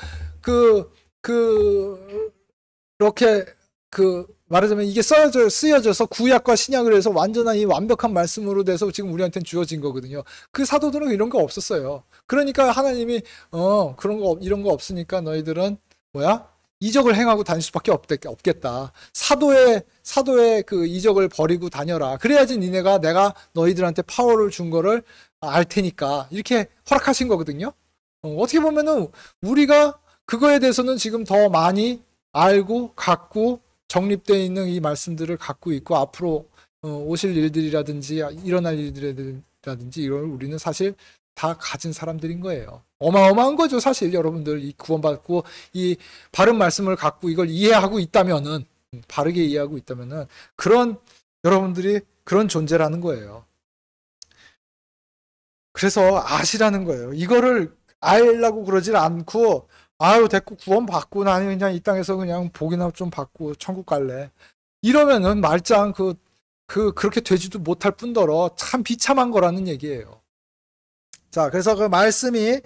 이렇게 말하자면 이게 쓰여져서 구약과 신약을 해서 완전한 이 완벽한 말씀으로 돼서 지금 우리한테는 주어진 거거든요. 그 사도들은 이런 거 없었어요. 그러니까 하나님이 이런 거 없으니까 너희들은 이적을 행하고 다닐 수밖에 없겠다. 사도의 그 이적을 버리고 다녀라. 그래야지 니네가 내가 너희들한테 파워를 준 거를 알 테니까 이렇게 허락하신 거거든요. 어떻게 보면은 우리가 그거에 대해서는 지금 더 많이 알고 갖고 정립되어 있는 이 말씀들을 갖고 있고 앞으로 오실 일들이라든지 일어날 일들이라든지 이걸 우리는 사실 다 가진 사람들인 거예요. 어마어마한 거죠. 사실 여러분들 이 구원받고 이 바른 말씀을 갖고 이걸 이해하고 있다면은 바르게 이해하고 있다면은 그런 여러분들이 그런 존재라는 거예요. 그래서 아시라는 거예요. 이거를 알려고 그러질 않고 아유 됐고 구원받고 나는 그냥 이 땅에서 그냥 복이나 좀 받고 천국 갈래. 이러면은 말짱 그렇게 되지도 못할 뿐더러 참 비참한 거라는 얘기예요. 자, 그래서 그 말씀이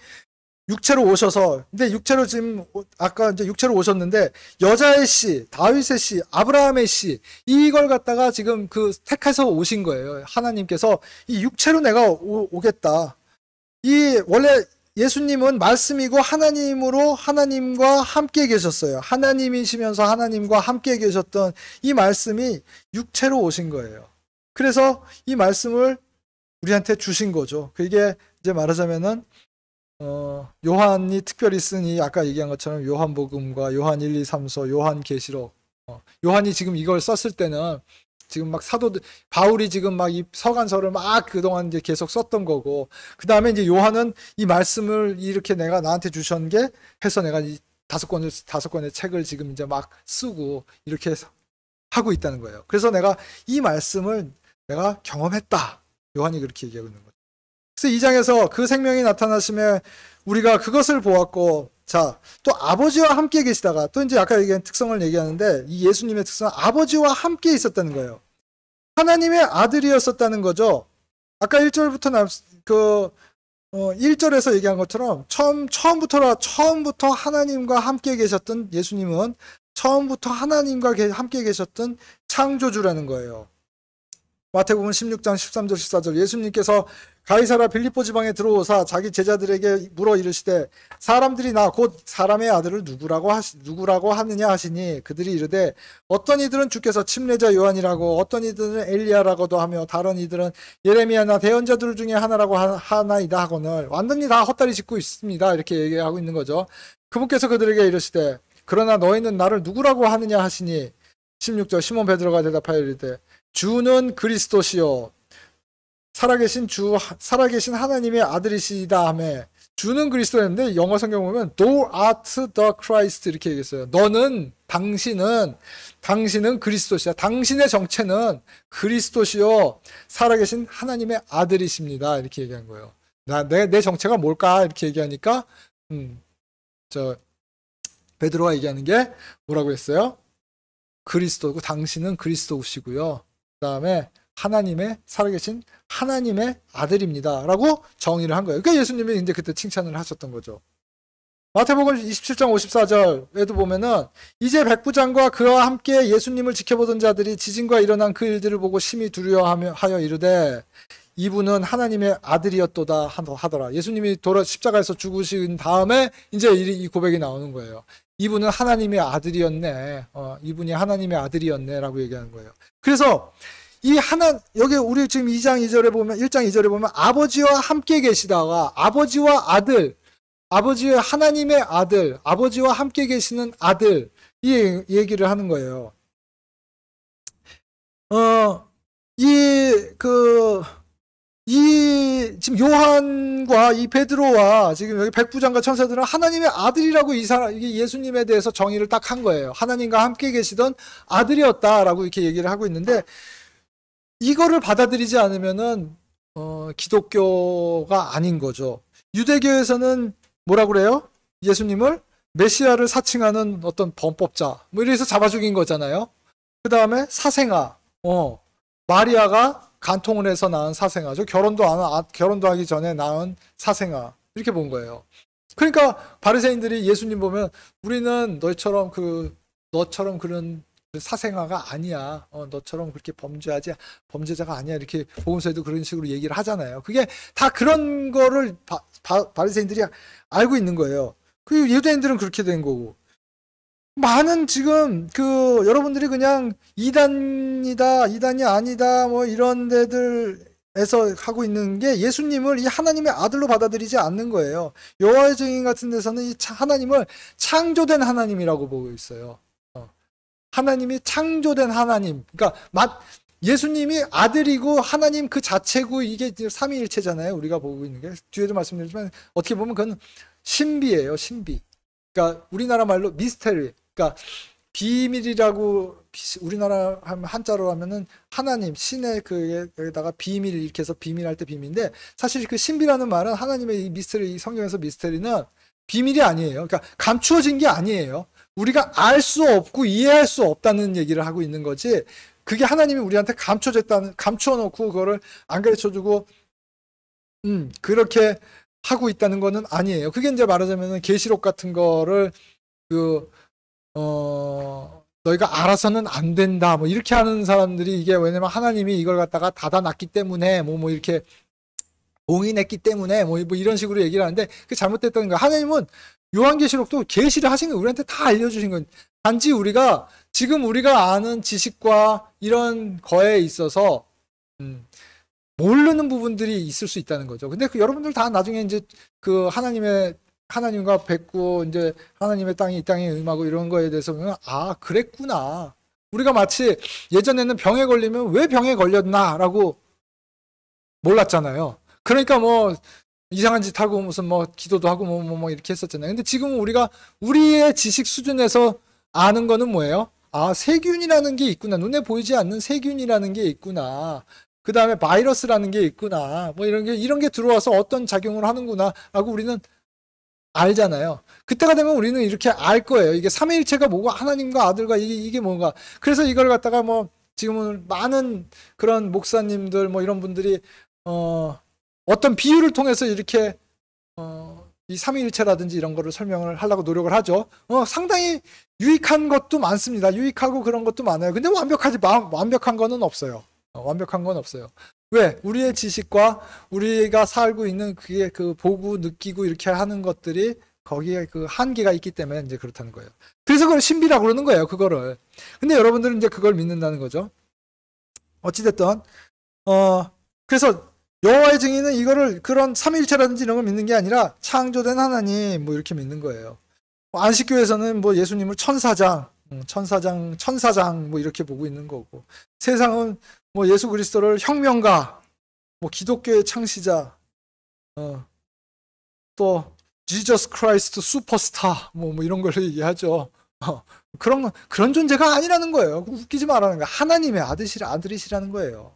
육체로 오셔서, 근데 육체로 지금, 아까 이제 육체로 오셨는데, 여자의 씨, 다윗의 씨, 아브라함의 씨, 이걸 갖다가 지금 택해서 오신 거예요. 하나님께서 이 육체로 내가 오겠다. 원래 예수님은 말씀이고 하나님으로 하나님과 함께 계셨어요. 하나님이시면서 하나님과 함께 계셨던 이 말씀이 육체로 오신 거예요. 그래서 이 말씀을 우리한테 주신 거죠. 그게 이제 말하자면은 요한이 특별히 쓴 아까 얘기한 것처럼 요한복음과 요한 1, 2, 3서, 요한계시록. 요한이 지금 이걸 썼을 때는 지금 막 사도들 바울이 지금 막 이 서간서를 막 그동안 이제 계속 썼던 거고 그 다음에 이제 요한은 이 말씀을 이렇게 내가 나한테 주신 게 해서 내가 이 다섯 권의 책을 지금 이제 막 쓰고 이렇게 하고 있다는 거예요. 그래서 내가 이 말씀을 내가 경험했다. 요한이 그렇게 얘기하고 있는 거죠. 그래서 2장에서 그 생명이 나타나심에 우리가 그것을 보았고, 자, 또 아버지와 함께 계시다가, 또 이제 아까 얘기한 특성을 얘기하는데, 이 예수님의 특성은 아버지와 함께 있었다는 거예요. 하나님의 아들이었었다는 거죠. 아까 1절부터 1절에서 얘기한 것처럼, 처음부터 하나님과 함께 계셨던 예수님은 처음부터 하나님과 함께 계셨던 창조주라는 거예요. 마태복음 16장 13절 14절 예수님께서 가이사라 빌립보 지방에 들어오사 자기 제자들에게 물어 이르시되 사람들이 나 곧 사람의 아들을 누구라고 하느냐 하시니 그들이 이르되 어떤 이들은 주께서 침례자 요한이라고 어떤 이들은 엘리야라고도 하며 다른 이들은 예레미야나 대언자들 중에 하나라고 하나이다 하거늘 완전히 다 헛다리 짚고 있습니다. 이렇게 얘기하고 있는 거죠. 그분께서 그들에게 이르시되 그러나 너희는 나를 누구라고 하느냐 하시니 16절 시몬 베드로가 대답하여 이르되 주는 그리스도시요 살아계신 하나님의 아들이시다 하며 주는 그리스도였는데 영어 성경 보면 Thou art the Christ 이렇게 얘기했어요. 당신은 그리스도시야. 당신의 정체는 그리스도시요 살아계신 하나님의 아들이십니다. 이렇게 얘기한 거예요. 내 정체가 뭘까 이렇게 얘기하니까 베드로가 얘기하는 게 뭐라고 했어요? 그리스도고 당신은 그리스도시고요. 그 다음에 살아계신 하나님의 아들입니다. 라고 정의를 한 거예요. 그러니까 예수님이 이제 그때 칭찬을 하셨던 거죠. 마태복음 27장 54절에도 보면은 이제 백부장과 그와 함께 예수님을 지켜보던 자들이 지진과 일어난 그 일들을 보고 심히 두려워하여 이르되 이분은 하나님의 아들이었도다 하더라. 예수님이 십자가에서 죽으신 다음에 이제 이 고백이 나오는 거예요. 이분은 하나님의 아들이었네. 이분이 하나님의 아들이었네. 라고 얘기하는 거예요. 그래서 여기 우리 지금 1장 2절에 보면 아버지와 함께 계시다가 아버지와 아들, 아버지의 하나님의 아들, 아버지와 함께 계시는 아들, 이 얘기를 하는 거예요. 지금 요한과 이 베드로와 지금 여기 백부장과 천사들은 하나님의 아들이라고 이게 예수님에 대해서 정의를 딱 한 거예요. 하나님과 함께 계시던 아들이었다라고 이렇게 얘기를 하고 있는데 이거를 받아들이지 않으면은 기독교가 아닌 거죠. 유대교에서는 뭐라고 그래요? 예수님을 메시아를 사칭하는 어떤 범법자 뭐 이래서 잡아 죽인 거잖아요. 그 다음에 사생아, 마리아가 간통을 해서 낳은 사생아죠. 결혼도 하기 전에 낳은 사생아 이렇게 본 거예요. 그러니까 바리새인들이 예수님 보면 우리는 너처럼 그런 사생아가 아니야. 너처럼 그렇게 범죄자가 아니야. 이렇게 복음서에도 그런 식으로 얘기를 하잖아요. 그게 다 그런 거를 바리새인들이 알고 있는 거예요. 그리고 유대인들은 그렇게 된 거고. 많은 지금 여러분들이 그냥 이단이다, 이단이 아니다, 뭐 이런 데들에서 하고 있는 게 예수님을 이 하나님의 아들로 받아들이지 않는 거예요. 여호와의 증인 같은 데서는 이 하나님을 창조된 하나님이라고 보고 있어요. 하나님이 창조된 하나님. 그러니까 예수님이 아들이고 하나님 그 자체고 이게 삼위일체잖아요. 우리가 보고 있는 게 뒤에도 말씀드렸지만 어떻게 보면 그건 신비예요. 신비. 그러니까 우리나라 말로 미스테리. 그러니까 비밀이라고 우리나라 한자로 하면은 하나님 신의 그에다가 비밀 이렇게 해서 비밀할 때 비밀인데 사실 그 신비라는 말은 하나님의 이 미스테리, 이 성경에서 미스테리는 비밀이 아니에요. 그러니까 감추어진 게 아니에요. 우리가 알 수 없고 이해할 수 없다는 얘기를 하고 있는 거지. 그게 하나님이 우리한테 감춰놓고 그거를 안 가르쳐주고 그렇게 하고 있다는 거는 아니에요. 그게 이제 말하자면은 계시록 같은 거를 너희가 알아서는 안 된다 뭐 이렇게 하는 사람들이 이게 왜냐면 하나님이 이걸 갖다가 닫아놨기 때문에 뭐 이렇게 봉인했기 때문에 뭐 이런 식으로 얘기를 하는데 그게 잘못됐다는 거예요. 하나님은 요한계시록도 계시를 하신 거 우리한테 다 알려주신 건 단지 지금 우리가 아는 지식과 이런 거에 있어서 모르는 부분들이 있을 수 있다는 거죠. 근데 여러분들 다 나중에 이제 하나님과 뵙고 이제 하나님의 땅이 이 땅에 임하고 이런 거에 대해서 보면 그랬구나. 우리가 마치 예전에는 병에 걸리면 왜 병에 걸렸나라고 몰랐잖아요. 그러니까 뭐 이상한 짓 하고 무슨 뭐 기도도 하고 뭐 이렇게 했었잖아요. 근데 지금 우리가 우리의 지식 수준에서 아는 거는 뭐예요? 세균이라는 게 있구나. 눈에 보이지 않는 세균이라는 게 있구나. 그 다음에 바이러스라는 게 있구나. 뭐 이런 게 들어와서 어떤 작용을 하는구나라고 우리는 알잖아요. 그때가 되면 우리는 이렇게 알 거예요. 이게 삼위일체가 뭐고 하나님과 아들과 이게 뭔가. 그래서 이걸 갖다가 뭐 지금은 많은 그런 목사님들 뭐 이런 분들이 어떤 비유를 통해서 이렇게 이 삼위일체라든지 이런 거를 설명을 하려고 노력을 하죠. 상당히 유익한 것도 많습니다. 유익하고 그런 것도 많아요. 근데 완벽한 거는 없어요. 완벽한 건 없어요. 왜? 우리의 지식과 우리가 살고 있는 그게 보고 느끼고 이렇게 하는 것들이 거기에 그 한계가 있기 때문에 이제 그렇다는 거예요. 그래서 그걸 신비라고 그러는 거예요. 그거를. 근데 여러분들은 이제 그걸 믿는다는 거죠. 어찌됐든 그래서 여호와의 증인은 이거를 그런 삼위일체라든지 이런 걸 믿는 게 아니라 창조된 하나님 뭐 이렇게 믿는 거예요. 안식교에서는 뭐 예수님을 천사장 뭐 이렇게 보고 있는 거고 세상은 뭐 예수 그리스도를 혁명가, 뭐 기독교의 창시자, 또 지저스 크라이스트 슈퍼스타 뭐 이런 걸 얘기하죠. 그런 존재가 아니라는 거예요. 웃기지 말라는 거예요. 하나님의 아들이시라는 거예요.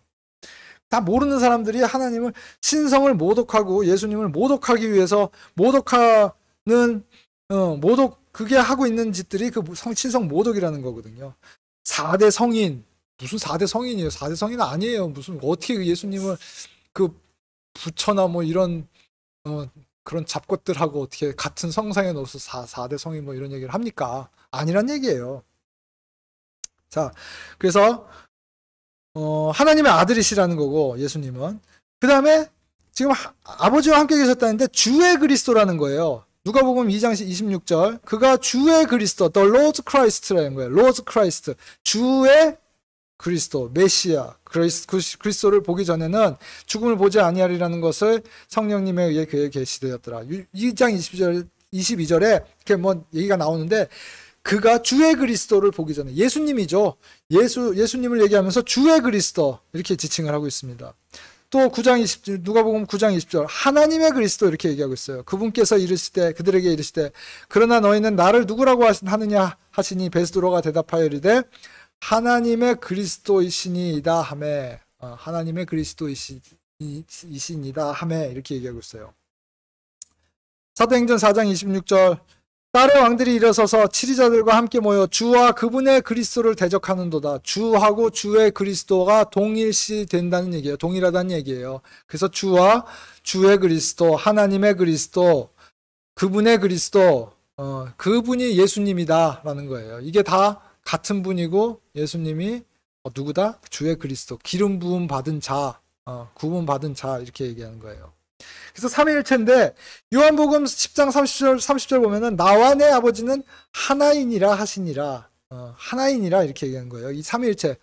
다 모르는 사람들이 하나님을 신성을 모독하고 예수님을 모독하기 위해서 그게 하고 있는 짓들이 신성 모독이라는 거거든요. 4대 성인 무슨 4대 성인이에요? 4대 성인 아니에요. 무슨 어떻게 예수님을 부처나 뭐 이런 그런 잡것들하고 어떻게 같은 성상에 넣어서 4대 성인 뭐 이런 얘기를 합니까? 아니란 얘기예요. 자, 그래서 하나님의 아들이시라는 거고 예수님은 그 다음에 지금 아버지와 함께 계셨다는데 주의 그리스도라는 거예요. 누가복음 2장 26절 그가 주의 그리스도 The Lord Christ라는 거예요. Lord Christ 주의 그리스도 메시아 그리스도를 보기 전에는 죽음을 보지 아니하리라는 것을 성령님에 의해 그에게 계시되었더라. 2장 22절에 이렇게 뭐 얘기가 나오는데 그가 주의 그리스도를 보기 전에 예수님이죠. 예수님을 얘기하면서 주의 그리스도 이렇게 지칭을 하고 있습니다. 또 9장 20절 누가복음 9장 20절 하나님의 그리스도 이렇게 얘기하고 있어요. 그분께서 그들에게 이르시되 그러나 너희는 나를 누구라고 하느냐 하시니 베드로가 대답하여 이르되 하나님의 그리스도이시니이다 하매 하나님의 그리스도이시니다 하매 이렇게 얘기하고 있어요. 사도행전 4장 26절 딸의 왕들이 일어서서 치리자들과 함께 모여 주와 그분의 그리스도를 대적하는도다. 주하고 주의 그리스도가 동일시 된다는 얘기예요. 동일하다는 얘기예요. 그래서 주와 주의 그리스도, 하나님의 그리스도, 그분의 그리스도, 그분이 예수님이다라는 거예요. 이게 다 같은 분이고 예수님이 누구다? 주의 그리스도, 기름 부음 받은 자, 구분 받은 자 이렇게 얘기하는 거예요. 그래서 삼위일체인데 요한복음 10장 30절 보면은 나와 내 아버지는 하나이니라 하시니라. 하나이니라 이렇게 얘기하는 거예요. 이 삼위일체.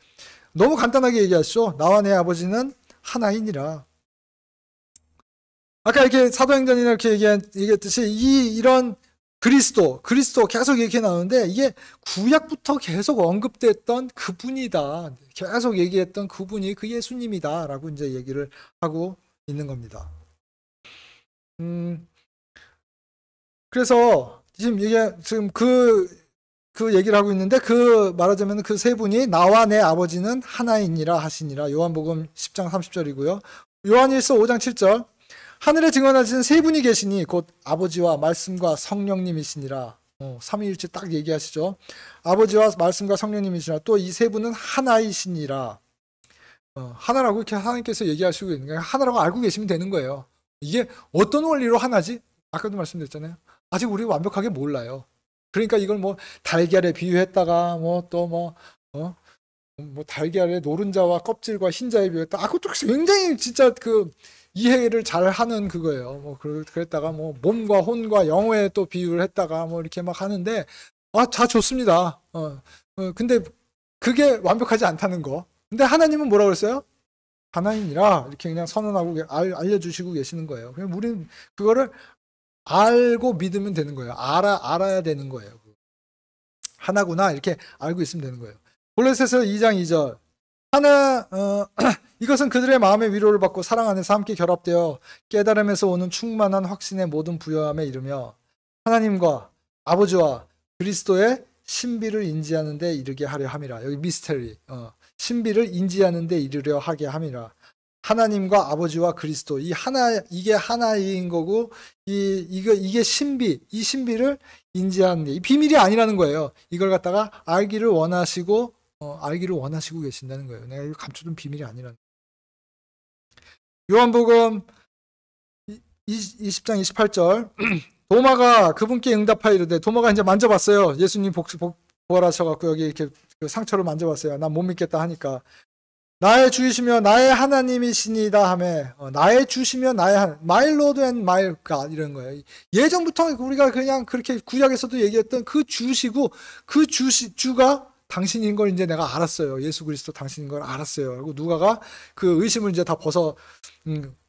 너무 간단하게 얘기하시죠. 나와 내 아버지는 하나이니라. 아까 이렇게 사도행전이나 이렇게 얘기했듯이 이런 그리스도 계속 이렇게 나오는데 이게 구약부터 계속 언급됐던 그분이다. 계속 얘기했던 그분이 그 예수님이다라고 이제 얘기를 하고 있는 겁니다. 그래서 지금 그 얘기를 하고 있는데 말하자면 그 세 분이 나와 내 아버지는 하나이니라 하시니라. 요한복음 10장 30절이고요. 요한일서 5장 7절 하늘에 증언하시는 세 분이 계시니 곧 아버지와 말씀과 성령님이시니라. 삼위일체 딱 얘기하시죠. 아버지와 말씀과 성령님이시니라. 또 이 세 분은 하나이시니라. 하나라고 이렇게 하나님께서 얘기하시고 있는 거예요. 하나라고 알고 계시면 되는 거예요. 이게 어떤 원리로 하나지? 아까도 말씀드렸잖아요. 아직 우리 완벽하게 몰라요. 그러니까 이걸 뭐 달걀에 비유했다가 달걀의 노른자와 껍질과 흰자에 비유했다. 그것도 굉장히 진짜 이해를 잘 하는 그거예요. 그랬다가 몸과 혼과 영혼에 또 비유를 했다가 이렇게 막 하는데 다 좋습니다. 근데 그게 완벽하지 않다는 거. 근데 하나님은 뭐라고 그랬어요? 하나님이라 이렇게 그냥 선언하고 알려주시고 계시는 거예요. 그냥 우리는 그거를 알고 믿으면 되는 거예요. 알아야 되는 거예요. 하나구나 이렇게 알고 있으면 되는 거예요. 골로새서 2장 2절 이것은 그들의 마음의 위로를 받고 사랑 안에서 함께 결합되어 깨달음에서 오는 충만한 확신의 모든 부여함에 이르며 하나님과 아버지와 그리스도의 신비를 인지하는 데 이르게 하려 함이라. 여기 미스테리 신비를 인지하는 데 이르려 하게 함이라. 하나님과 아버지와 그리스도 이게 하나인 거고 이게 신비 이 신비를 인지하는 데 이 비밀이 아니라는 거예요. 이걸 갖다가 알기를 원하시고 계신다는 거예요. 내가 이거 감춰둔 비밀이 아니라는 거예요. 요한복음 20장 28절 도마가 그분께 응답하여 이르되 도마가 이제 만져봤어요. 예수님 부활하셔갖고 여기 이렇게 그 상처를 만져봤어요. 난 못 믿겠다 하니까 나의 주이시며 나의 하나님이시니다 하며 나의 주시며 나의 my Lord and my God 이런 거예요. 예전부터 우리가 그냥 그렇게 구약에서도 얘기했던 그 주시고 그 주가 당신인 걸 이제 내가 알았어요. 예수 그리스도 당신인 걸 알았어요. 그리고 누가가 그 의심을 이제 다 벗어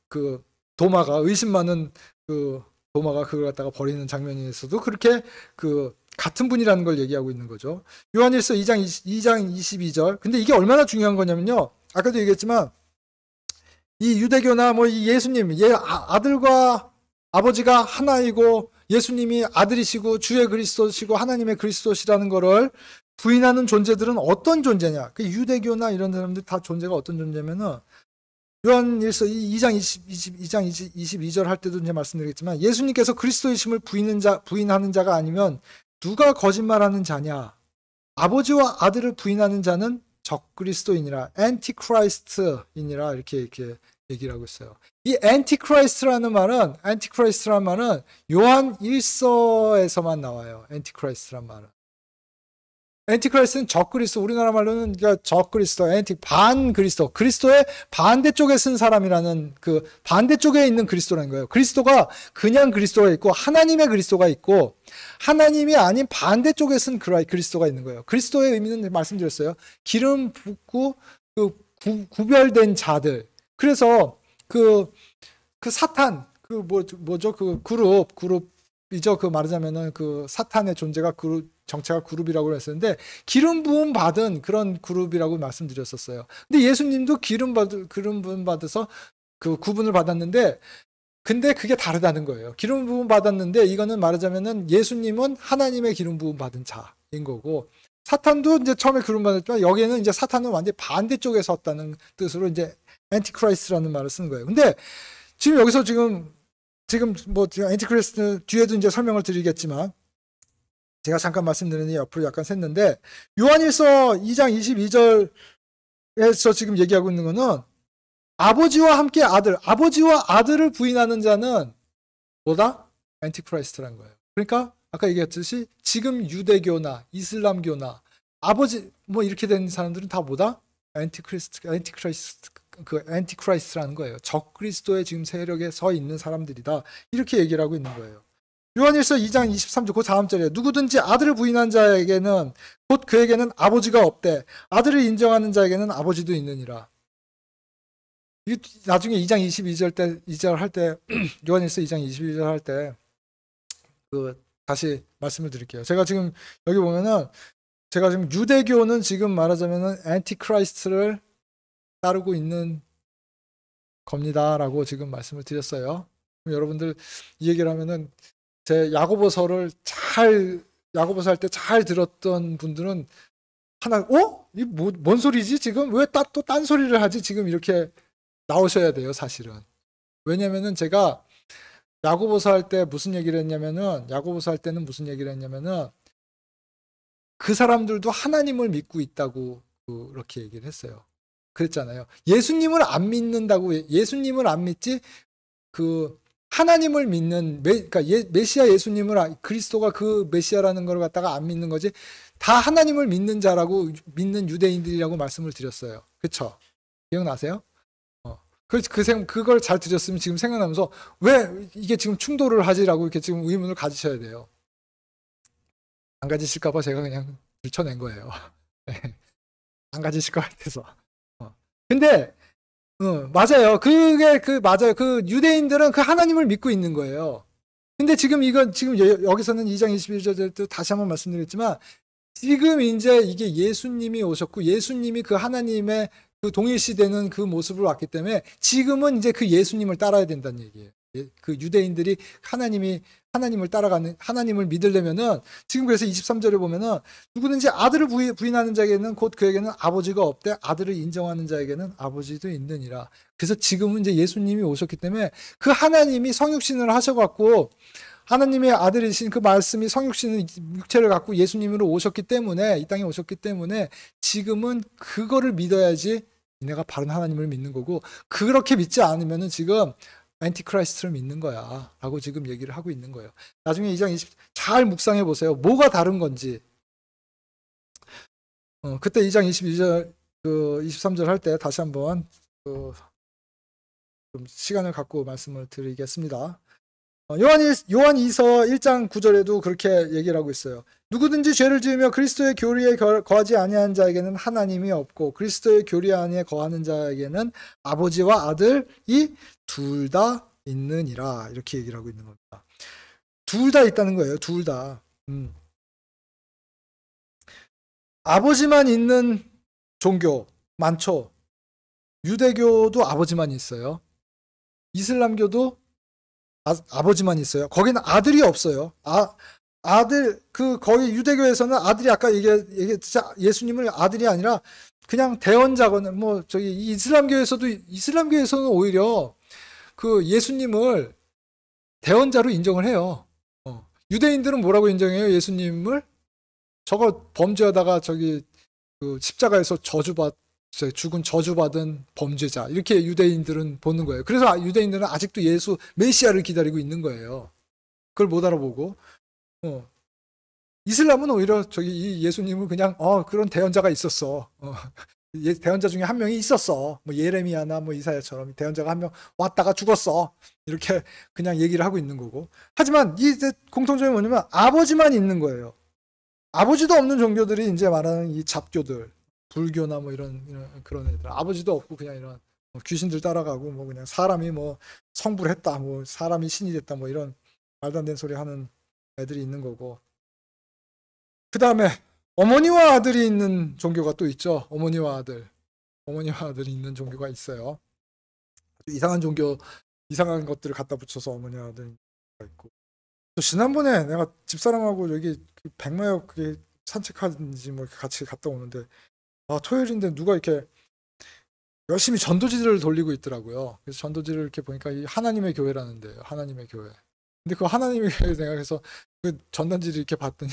그 도마가 의심 많은 그 도마가 그걸 갖다가 버리는 장면에서도 그렇게 같은 분이라는 걸 얘기하고 있는 거죠. 요한일서 2장 22절. 근데 이게 얼마나 중요한 거냐면요. 아까도 얘기했지만 이 유대교나 이 예수님, 아들과 아버지가 하나이고 예수님이 아들이시고 주의 그리스도시고 하나님의 그리스도시라는 거를 부인하는 존재들은 어떤 존재냐? 그 유대교나 이런 사람들 다 존재가 어떤 존재면은 요한일서 2장 22절 할 때도 이제 말씀드리겠지만 예수님께서 그리스도이심을 부인하는 자가 아니면 누가 거짓말하는 자냐? 아버지와 아들을 부인하는 자는 적그리스도이니라, 안티크라이스트이니라 이렇게 얘기를 하고 있어요. 이 안티크라이스트라는 말은 요한 1서에서만 나와요. 안티크라이스트란 말은. 안티크라이스트는 적그리스도, 우리나라 말로는 적그리스도, 반그리스도, 그리스도의 반대쪽에 쓴 사람이라는 그 반대쪽에 있는 그리스도라는 거예요. 그리스도가 그냥 그리스도가 있고 하나님의 그리스도가 있고 하나님이 아닌 반대쪽에 쓴 그리스도가 있는 거예요. 그리스도의 의미는 말씀드렸어요. 기름 붓고 구별된 자들. 그래서 그 사탄, 뭐죠? 그룹이죠. 말하자면은 그 사탄의 존재가 정체가 그룹이라고 했었는데 기름 부음 받은 그런 그룹이라고 말씀드렸었어요. 근데 예수님도 기름 부음 받아서 그 구분을 받았는데 근데 그게 다르다는 거예요. 기름 부음 받았는데 이거는 말하자면은 예수님은 하나님의 기름 부음 받은 자인 거고 사탄도 이제 처음에 기름 받았지만 여기에는 이제 사탄은 완전히 반대쪽에 섰다는 뜻으로 이제 안티크라이스트라는 말을 쓰는 거예요. 근데 지금 여기서 지금 지금 뭐 엔티크리스트 뒤에도 이제 설명을 드리겠지만 제가 잠깐 말씀드리니 옆으로 약간 샜는데 요한일서 2장 22절에서 지금 얘기하고 있는 거는 아버지와 함께 아들, 아버지와 아들을 부인하는 자는 뭐다? 엔티크라이스트라는 거예요. 그러니까 아까 얘기했듯이 지금 유대교나 이슬람교나 아버지 뭐 이렇게 된 사람들은 다 뭐다? 엔티크라이스트라는 거예요. 적그리스도의 지금 세력에 서 있는 사람들이다. 이렇게 얘기를 하고 있는 거예요. 요한일서 2장 23절 그 다음 절에 누구든지 아들을 부인한 자에게는 곧 그에게는 아버지가 없대. 아들을 인정하는 자에게는 아버지도 있느니라. 이 나중에 2장 22절 때 2절 할 때 요한일서 2장 22절 할 때 그 다시 말씀을 드릴게요. 제가 지금 여기 보면은 제가 지금 유대교는 지금 말하자면은 엔티크라이스트를 따르고 있는 겁니다라고 지금 말씀을 드렸어요. 그럼 여러분들 이 얘기를 하면은 제 야고보서를 야고보서 할 때 잘 들었던 분들은 하나 이 뭔 소리지 지금 왜 또 딴 소리를 하지 지금 이렇게 나오셔야 돼요 사실은. 왜냐면은 제가 야고보서 할 때 무슨 얘기를 했냐면은 야고보서 할 때는 무슨 얘기를 했냐면은 그 사람들도 하나님을 믿고 있다고 그렇게 얘기를 했어요. 그랬잖아요. 예수님을 안 믿는다고 예수님을 안 믿지 그 하나님을 믿는 그러니까 메시아 예수님을 그리스도가 그 메시아라는 걸 갖다가 안 믿는 거지 다 하나님을 믿는 자라고 믿는 유대인들이라고 말씀을 드렸어요. 그렇죠? 기억나세요? 그걸 잘 드렸으면 지금 생각나면서 왜 이게 지금 충돌을 하지라고 이렇게 지금 의문을 가지셔야 돼요. 안 가지실까봐 제가 그냥 들춰낸 거예요. 안 가지실 것 같아서. 근데 맞아요. 맞아요. 그 유대인들은 그 하나님을 믿고 있는 거예요. 근데 지금 지금 여기서는 2장 21절도 다시 한번 말씀드렸지만 지금 이제 이게 예수님이 오셨고 예수님이 그 하나님의 그 동일시되는 그 모습으로 왔기 때문에 지금은 이제 그 예수님을 따라야 된다는 얘기예요. 그 유대인들이 하나님을 따라가는 하나님을 믿으려면은 지금 그래서 23절에 보면은 누구든지 아들을 부인하는 자에게는 곧 그에게는 아버지가 없대. 아들을 인정하는 자에게는 아버지도 있느니라. 그래서 지금은 이제 예수님이 오셨기 때문에 그 하나님이 성육신을 하셔갖고 하나님의 아들이신 그 말씀이 성육신의 육체를 갖고 예수님으로 오셨기 때문에 이 땅에 오셨기 때문에 지금은 그거를 믿어야지 내가 바른 하나님을 믿는 거고 그렇게 믿지 않으면은 지금 엔티크라이스트를 믿는 거야 라고 지금 얘기를 하고 있는 거예요. 나중에 2장 20 잘 묵상해 보세요. 뭐가 다른 건지. 그때 2장 22절 23절 할 때 다시 한번 좀 시간을 갖고 말씀을 드리겠습니다. 요한이서 1장 9절에도 그렇게 얘기를 하고 있어요. 누구든지 죄를 지으며 그리스도의 교리에 거하지 아니한 자에게는 하나님이 없고 그리스도의 교리 안에 거하는 자에게는 아버지와 아들이 둘 다 있느니라 이렇게 얘기를 하고 있는 겁니다. 둘 다 있다는 거예요. 둘 다. 아버지만 있는 종교 많죠. 유대교도 아버지만 있어요. 이슬람교도 아버지만 있어요. 거기는 아들이 없어요. 아들 거기 유대교에서는 아들이 아까 얘기했듯이 예수님을 아들이 아니라 그냥 대언자거나 뭐 저기 이슬람교에서는 오히려 그 예수님을 대언자로 인정을 해요. 유대인들은 뭐라고 인정해요? 예수님을 저거 범죄하다가 저기 그 십자가에서 죽은 저주받은 범죄자 이렇게 유대인들은 보는 거예요. 그래서 유대인들은 아직도 메시아를 기다리고 있는 거예요. 그걸 못 알아보고 이슬람은 오히려 저기 이 예수님은 그냥 그런 대언자가 있었어. 대언자 중에 한 명이 있었어. 뭐 예레미야나 뭐 이사야처럼 대언자가 한 명 왔다가 죽었어. 이렇게 그냥 얘기를 하고 있는 거고. 하지만 이 공통점이 뭐냐면 아버지만 있는 거예요. 아버지도 없는 종교들이 이제 말하는 이 잡교들. 불교나 뭐 이런 그런 애들 아버지도 없고 그냥 이런 귀신들 따라가고 뭐 그냥 사람이 뭐 성불 했다 뭐 사람이 신이 됐다 뭐 이런 말도 안 되는 소리 하는 애들이 있는 거고 그 다음에 어머니와 아들이 있는 종교가 또 있죠. 어머니와 아들이 있는 종교가 있어요. 이상한 것들을 갖다 붙여서 어머니와 아들이 있고 또 지난번에 내가 집사람하고 여기 백마역 산책하든지 뭐 같이 갔다 오는데 토요일인데 누가 이렇게 열심히 전도지를 돌리고 있더라고요. 그래서 전도지를 이렇게 보니까 이 하나님의 교회라는데요. 하나님의 교회. 근데 그 하나님의 교회 내가 그래서 그 전단지를 이렇게 봤더니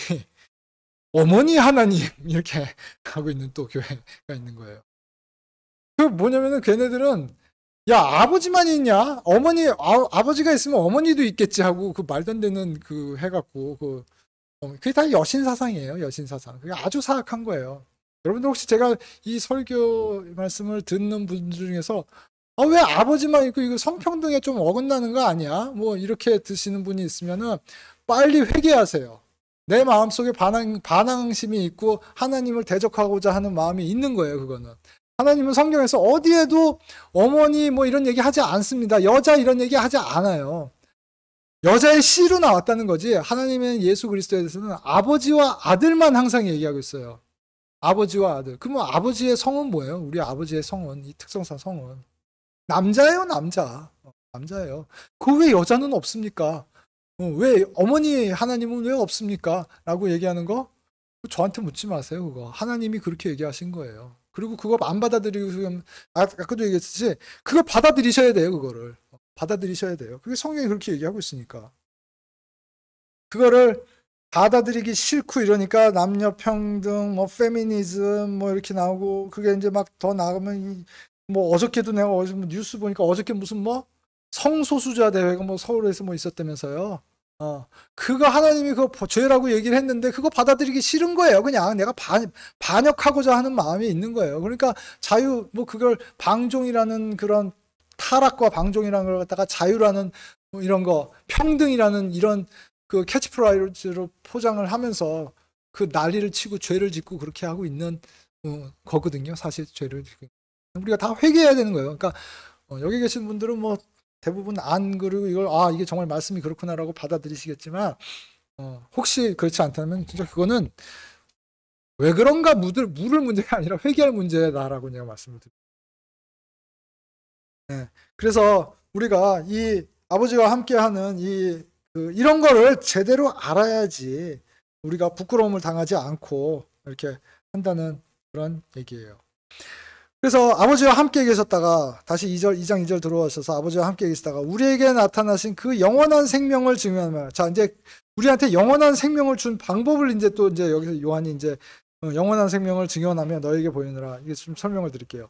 어머니 하나님 이렇게 하고 있는 또 교회가 있는 거예요. 그 뭐냐면은 걔네들은 야 아버지만 있냐? 아버지가 있으면 어머니도 있겠지 하고 그 말도 안 되는 그 해갖고 그게 다 여신 사상이에요. 여신 사상. 그게 아주 사악한 거예요. 여러분들 혹시 제가 이 설교 말씀을 듣는 분들 중에서 왜 아버지만 있고 이거 성평등에 좀 어긋나는 거 아니야? 뭐 이렇게 드시는 분이 있으면은 빨리 회개하세요. 내 마음속에 반항심이 있고 하나님을 대적하고자 하는 마음이 있는 거예요. 그거는. 하나님은 성경에서 어디에도 어머니 뭐 이런 얘기 하지 않습니다. 여자 이런 얘기 하지 않아요. 여자의 씨로 나왔다는 거지. 하나님의 예수 그리스도에 대해서는 아버지와 아들만 항상 얘기하고 있어요. 아버지와 아들. 그러면 아버지의 성은 뭐예요? 우리 아버지의 성은, 이 특성상 성은 남자예요, 남자. 남자예요. 그 왜 여자는 없습니까? 왜 어머니 하나님은 왜 없습니까? 라고 얘기하는 거 저한테 묻지 마세요. 그거 하나님이 그렇게 얘기하신 거예요. 그리고 그거 안 받아들이고 아까도 얘기했듯이 그걸 받아들이셔야 돼요. 그거를 받아들이셔야 돼요. 그게 성경이 그렇게 얘기하고 있으니까 그거를 받아들이기 싫고 이러니까 남녀 평등, 뭐 페미니즘 뭐 이렇게 나오고 그게 이제 막 더 나가면 뭐 어저께도 내가 뉴스 보니까 어저께 무슨 뭐 성소수자 대회가 뭐 서울에서 뭐 있었다면서요. 그거 하나님이 그거 죄라고 얘기를 했는데 그거 받아들이기 싫은 거예요. 그냥 내가 반역하고자 하는 마음이 있는 거예요. 그러니까 뭐 그걸 방종이라는 그런 타락과 방종이라는 걸 갖다가 자유라는 뭐 이런 거 평등이라는 이런 그 캐치프라이즈로 포장을 하면서 그 난리를 치고 죄를 짓고 그렇게 하고 있는 거거든요. 사실 죄를 짓고 우리가 다 회개해야 되는 거예요. 그러니까 여기 계신 분들은 뭐 대부분 안 그리고 이걸 이게 정말 말씀이 그렇구나라고 받아들이시겠지만 혹시 그렇지 않다면 진짜 그거는 왜 그런가 물을 문제가 아니라 회개할 문제다라고 제가 말씀을 드립니다. 네. 그래서 우리가 이 아버지와 함께하는 이런 거를 제대로 알아야지 우리가 부끄러움을 당하지 않고 이렇게 한다는 그런 얘기예요. 그래서 아버지와 함께 계셨다가 다시 2장 2절 들어오셔서 아버지와 함께 계시다가 우리에게 나타나신 그 영원한 생명을 증명하며 자 이제 우리한테 영원한 생명을 준 방법을 이제 여기서 요한이 이제 영원한 생명을 증언하며 너에게 보이느라 이게 좀 설명을 드릴게요.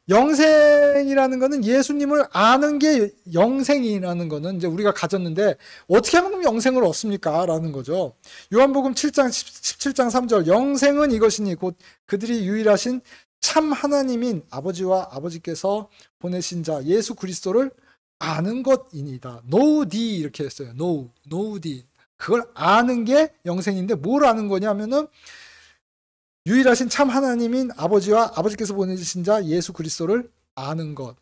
영생이라는 거는 예수님을 아는 게 영생이라는 거는 이제 우리가 가졌는데 어떻게 하면 영생을 얻습니까? 라는 거죠. 요한복음 7장 17장 3절 영생은 이것이니 곧 그들이 유일하신 참 하나님인 아버지와 아버지께서 보내신 자 예수 그리스도를 아는 것이니다. know thee 이렇게 했어요. know thee. 그걸 아는 게 영생인데 뭘 아는 거냐면은 유일하신 참 하나님인 아버지와 아버지께서 보내주신 자 예수 그리스도를 아는 것.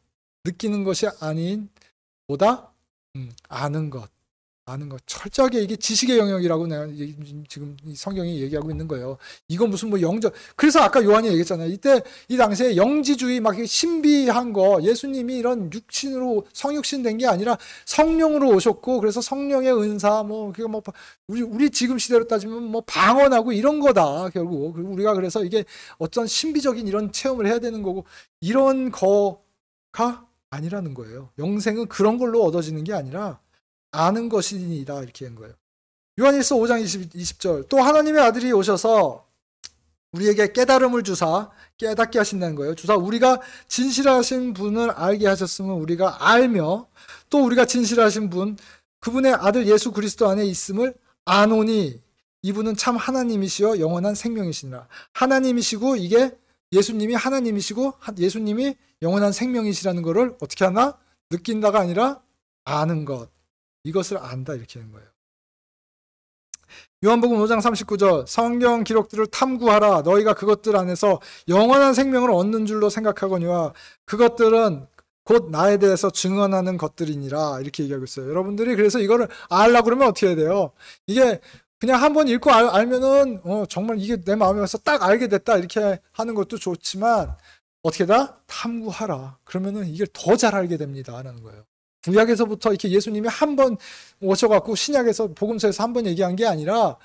느끼는 것이 아닌 보다 아는 것. 철저하게 이게 지식의 영역이라고 내가 지금 이 성경이 얘기하고 있는 거예요. 이건 무슨 뭐 영적. 그래서 아까 요한이 얘기했잖아요. 이 당시에 영지주의 막 신비한 거 예수님이 이런 육신으로 성육신 된 게 아니라 성령으로 오셨고 그래서 성령의 은사 우리 지금 시대로 따지면 뭐 방언하고 이런 거다 결국. 그리고 우리가 그래서 이게 어떤 신비적인 이런 체험을 해야 되는 거고 이런 거가 아니라는 거예요. 영생은 그런 걸로 얻어지는 게 아니라 아는 것이니라 이렇게 한 거예요. 요한일서 5장 20절 또 하나님의 아들이 오셔서 우리에게 깨달음을 주사 깨닫게 하신다는 거예요. 주사 우리가 진실하신 분을 알게 하셨으면 우리가 알며 또 우리가 진실하신 분 그분의 아들 예수 그리스도 안에 있음을 아노니 이분은 참 하나님이시여 영원한 생명이시니라. 하나님이시고 이게 예수님이 하나님이시고 예수님이 영원한 생명이시라는 거를 어떻게 하나? 느낀다가 아니라 아는 것. 이것을 안다 이렇게 하는 거예요. 요한복음 5장 39절 성경 기록들을 탐구하라. 너희가 그것들 안에서 영원한 생명을 얻는 줄로 생각하거니와 그것들은 곧 나에 대해서 증언하는 것들이니라 이렇게 얘기하고 있어요. 여러분들이 그래서 이거를 알려고 그러면 어떻게 해야 돼요? 이게 그냥 한번 읽고 알면은 정말 이게 내 마음에 와서 딱 알게 됐다 이렇게 하는 것도 좋지만 어떻게다? 탐구하라. 그러면은 이걸 더 잘 알게 됩니다 라는 거예요. 구약에서부터 이렇게 예수님이 한 번 오셔갖고 신약에서 복음서에서 한 번 얘기한 게 아니라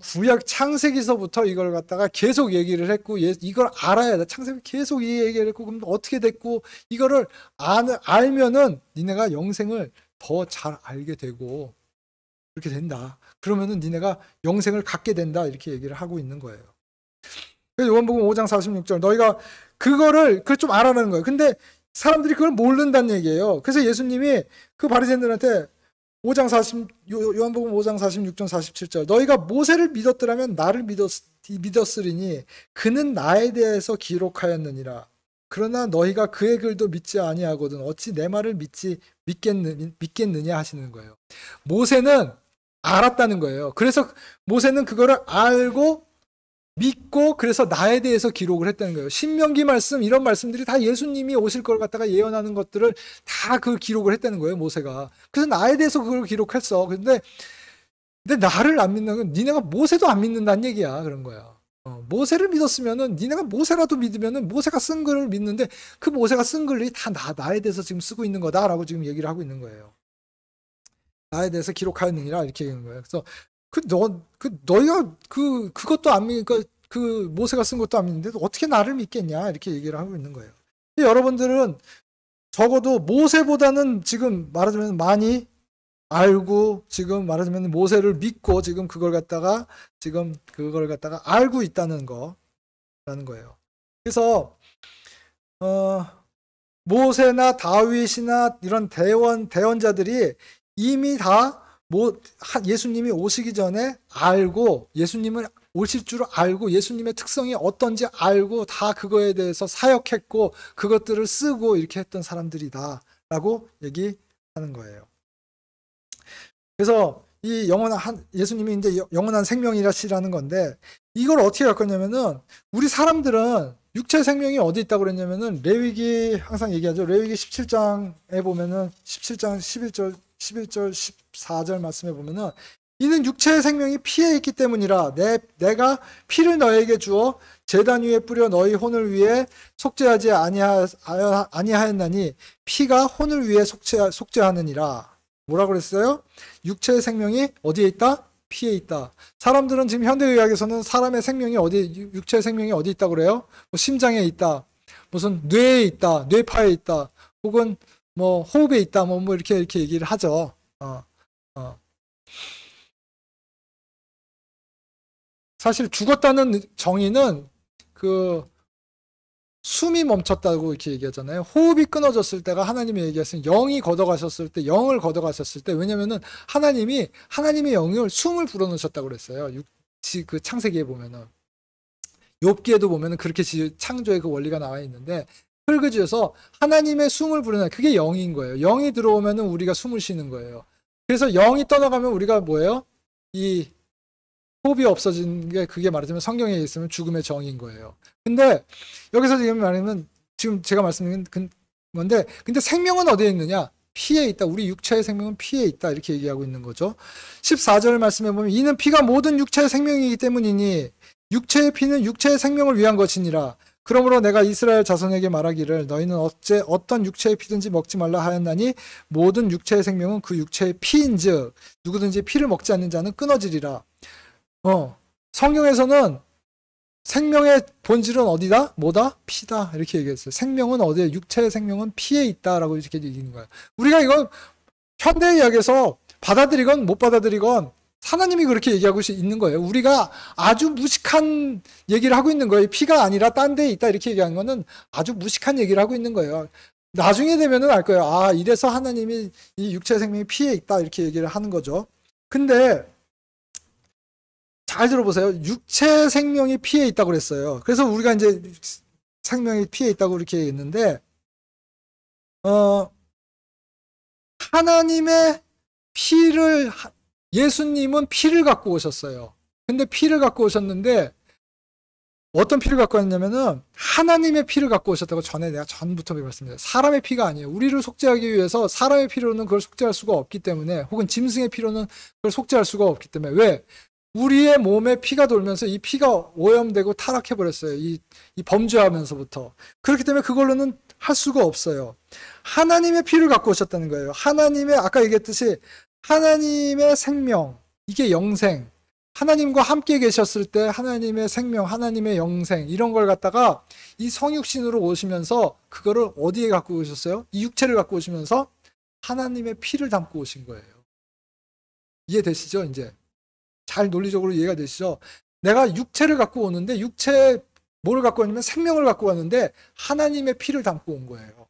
구약 창세기서부터 이걸 갖다가 계속 얘기를 했고, 이걸 알아야 돼. 창세기 계속 이 얘기를 했고, 그럼 어떻게 됐고, 이거를 알면은 니네가 영생을 더 잘 알게 되고, 그렇게 된다. 그러면은 니네가 영생을 갖게 된다. 이렇게 얘기를 하고 있는 거예요. 그래서 요한복음 5장 46절, 너희가 그걸 좀 알아내는 거예요. 근데 사람들이 그걸 모른다는 얘기예요. 그래서 예수님이 그 바리새인들한테 요한복음 5장 46절 47절, 너희가 모세를 믿었더라면 나를 믿었으리니 그는 나에 대해서 기록하였느니라. 그러나 너희가 그의 글도 믿지 아니하거든 어찌 내 말을 믿겠느냐 하시는 거예요. 모세는 알았다는 거예요. 그래서 모세는 그거를 알고 믿고, 그래서 나에 대해서 기록을 했다는 거예요. 신명기 말씀, 이런 말씀들이 다 예수님이 오실 걸 갖다가 예언하는 것들을 다 그 기록을 했다는 거예요, 모세가. 그래서 나에 대해서 그걸 기록했어. 근데 나를 안 믿는 건 니네가 모세도 안 믿는다는 얘기야. 그런 거야. 모세를 믿었으면은, 니네가 모세라도 믿으면은 모세가 쓴 글을 믿는데, 그 모세가 쓴 글이 다 나에 대해서 지금 쓰고 있는 거다라고 지금 얘기를 하고 있는 거예요. 나에 대해서 기록하였느니라, 이렇게 얘기하는 거예요. 그래서 너희가 그것도 안 믿으니까, 그 모세가 쓴 것도 안 믿는데 어떻게 나를 믿겠냐, 이렇게 얘기를 하고 있는 거예요. 여러분들은 적어도 모세보다는 지금 말하자면 많이 알고, 지금 말하자면 모세를 믿고, 지금 그걸 갖다가 알고 있다는 거라는 거예요. 그래서 모세나 다윗이나 이런 대원자들이 이미 다 예수님이 오시기 전에 알고, 예수님을 오실 줄 알고, 예수님의 특성이 어떤지 알고, 다 그거에 대해서 사역했고, 그것들을 쓰고 이렇게 했던 사람들이다 라고 얘기하는 거예요. 그래서 이 예수님이 이제 영원한 생명이라시라는 건데, 이걸 어떻게 할 거냐면은, 우리 사람들은 육체 생명이 어디 있다고 그랬냐면은, 레위기 항상 얘기하죠. 레위기 17장에 보면은 17장 11절 14절 말씀에 보면은, 이는 육체의 생명이 피에 있기 때문이라 내가 피를 너에게 주어 제단 위에 뿌려 너희 혼을 위해 속죄하지 아니하였나니 피가 혼을 위해 속죄하느니라. 뭐라고 그랬어요? 육체의 생명이 어디에 있다? 피에 있다. 사람들은 지금 현대의학에서는 사람의 생명이 육체의 생명이 어디 있다고 그래요? 뭐 심장에 있다, 무슨 뇌에 있다, 뇌파에 있다, 혹은 뭐 호흡에 있다, 뭐 이렇게 얘기를 하죠. 사실 죽었다는 정의는 숨이 멈췄다고 이렇게 얘기하잖아요. 호흡이 끊어졌을 때가 하나님이 얘기하신 영이 걷어가셨을 때, 영을 걷어가셨을 때, 왜냐면은 하나님의 영을 숨을 불어넣으셨다고 그랬어요. 그 창세기에 보면은, 욥기에도 보면은 그렇게 창조의 그 원리가 나와 있는데, 흙을 하나님의 숨을 불어넣는, 그게 영인 거예요. 영이 들어오면은 우리가 숨을 쉬는 거예요. 그래서 영이 떠나가면 우리가 뭐예요? 이 호흡이 없어진 게, 그게 말하자면 성경에 있으면 죽음의 정의인 거예요. 근데 여기서 지금 말하면, 지금 제가 말씀드린 건데, 근데 생명은 어디에 있느냐? 피에 있다. 우리 육체의 생명은 피에 있다. 이렇게 얘기하고 있는 거죠. 14절 말씀에 보면, 이는 피가 모든 육체의 생명이기 때문이니 육체의 피는 육체의 생명을 위한 것이니라. 그러므로 내가 이스라엘 자손에게 말하기를 너희는 어떤 육체의 피든지 먹지 말라 하였나니 모든 육체의 생명은 그 육체의 피인즉 누구든지 피를 먹지 않는 자는 끊어지리라. 성경에서는 생명의 본질은 어디다? 뭐다? 피다. 이렇게 얘기했어요. 생명은 어디에? 육체의 생명은 피에 있다라고 이렇게 얘기하는 거예요. 우리가 이건 현대의학에서 받아들이건 못 받아들이건 하나님이 그렇게 얘기하고 있는 거예요. 우리가 아주 무식한 얘기를 하고 있는 거예요. 피가 아니라 딴 데에 있다 이렇게 얘기하는 거는 아주 무식한 얘기를 하고 있는 거예요. 나중에 되면은 알 거예요. 아, 이래서 하나님이 이 육체의 생명이 피에 있다 이렇게 얘기를 하는 거죠. 근데 잘 들어보세요. 육체 생명이 피에 있다고 그랬어요. 그래서 우리가 이제 생명이 피에 있다고 이렇게 했는데, 하나님의 피를, 예수님은 피를 갖고 오셨어요. 근데 피를 갖고 오셨는데, 어떤 피를 갖고 왔냐면은, 하나님의 피를 갖고 오셨다고 내가 전부터 말씀드렸어요. 사람의 피가 아니에요. 우리를 속죄하기 위해서 사람의 피로는 그걸 속죄할 수가 없기 때문에, 혹은 짐승의 피로는 그걸 속죄할 수가 없기 때문에, 왜? 우리의 몸에 피가 돌면서 이 피가 오염되고 타락해버렸어요. 이 범죄하면서부터. 그렇기 때문에 그걸로는 할 수가 없어요. 하나님의 피를 갖고 오셨다는 거예요. 아까 얘기했듯이 하나님의 생명, 이게 영생. 하나님과 함께 계셨을 때 하나님의 생명, 하나님의 영생 이런 걸 갖다가 이 성육신으로 오시면서 그거를 어디에 갖고 오셨어요? 이 육체를 갖고 오시면서 하나님의 피를 담고 오신 거예요. 이해되시죠? 이제 잘 논리적으로 이해가 되시죠? 내가 육체를 갖고 오는데 육체에 뭐를 갖고 왔냐면 생명을 갖고 왔는데 하나님의 피를 담고 온 거예요.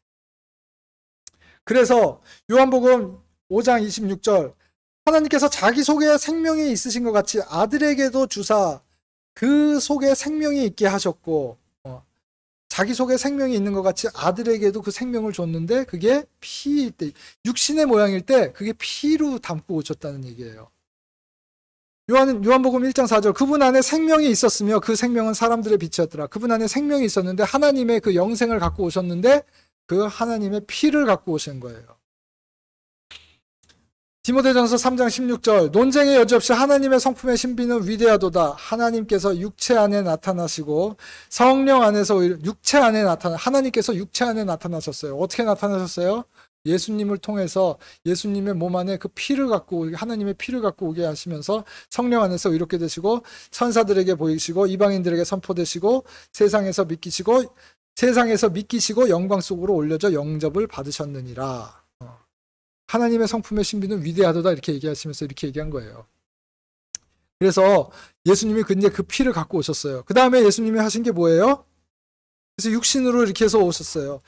그래서 요한복음 5장 26절 하나님께서 자기 속에 생명이 있으신 것 같이 아들에게도 주사 그 속에 생명이 있게 하셨고 자기 속에 생명이 있는 것 같이 아들에게도 그 생명을 줬는데 그게 피일 때 육신의 모양일 때 그게 피로 담고 오셨다는 얘기예요. 요한복음 1장 4절 그분 안에 생명이 있었으며 그 생명은 사람들의 빛이었더라. 그분 안에 생명이 있었는데 하나님의 그 영생을 갖고 오셨는데 그 하나님의 피를 갖고 오신 거예요. 디모데전서 3장 16절 논쟁의 여지없이 하나님의 성품의 신비는 위대하도다. 하나님께서 육체 안에 나타나시고 성령 안에서 육체 안에 하나님께서 육체 안에 나타나셨어요. 어떻게 나타나셨어요? 예수님을 통해서 예수님의 몸 안에 그 피를 갖고 오게 하나님의 피를 갖고 오게 하시면서 성령 안에서 이렇게 되시고 천사들에게 보이시고 이방인들에게 선포되시고 세상에서 믿기시고 영광 속으로 올려져 영접을 받으셨느니라. 하나님의 성품의 신비는 위대하도다 이렇게 얘기하시면서 이렇게 얘기한 거예요. 그래서 예수님이 이제 그 피를 갖고 오셨어요. 그 다음에 예수님이 하신 게 뭐예요? 그래서 육신으로 이렇게 해서 오셨어요.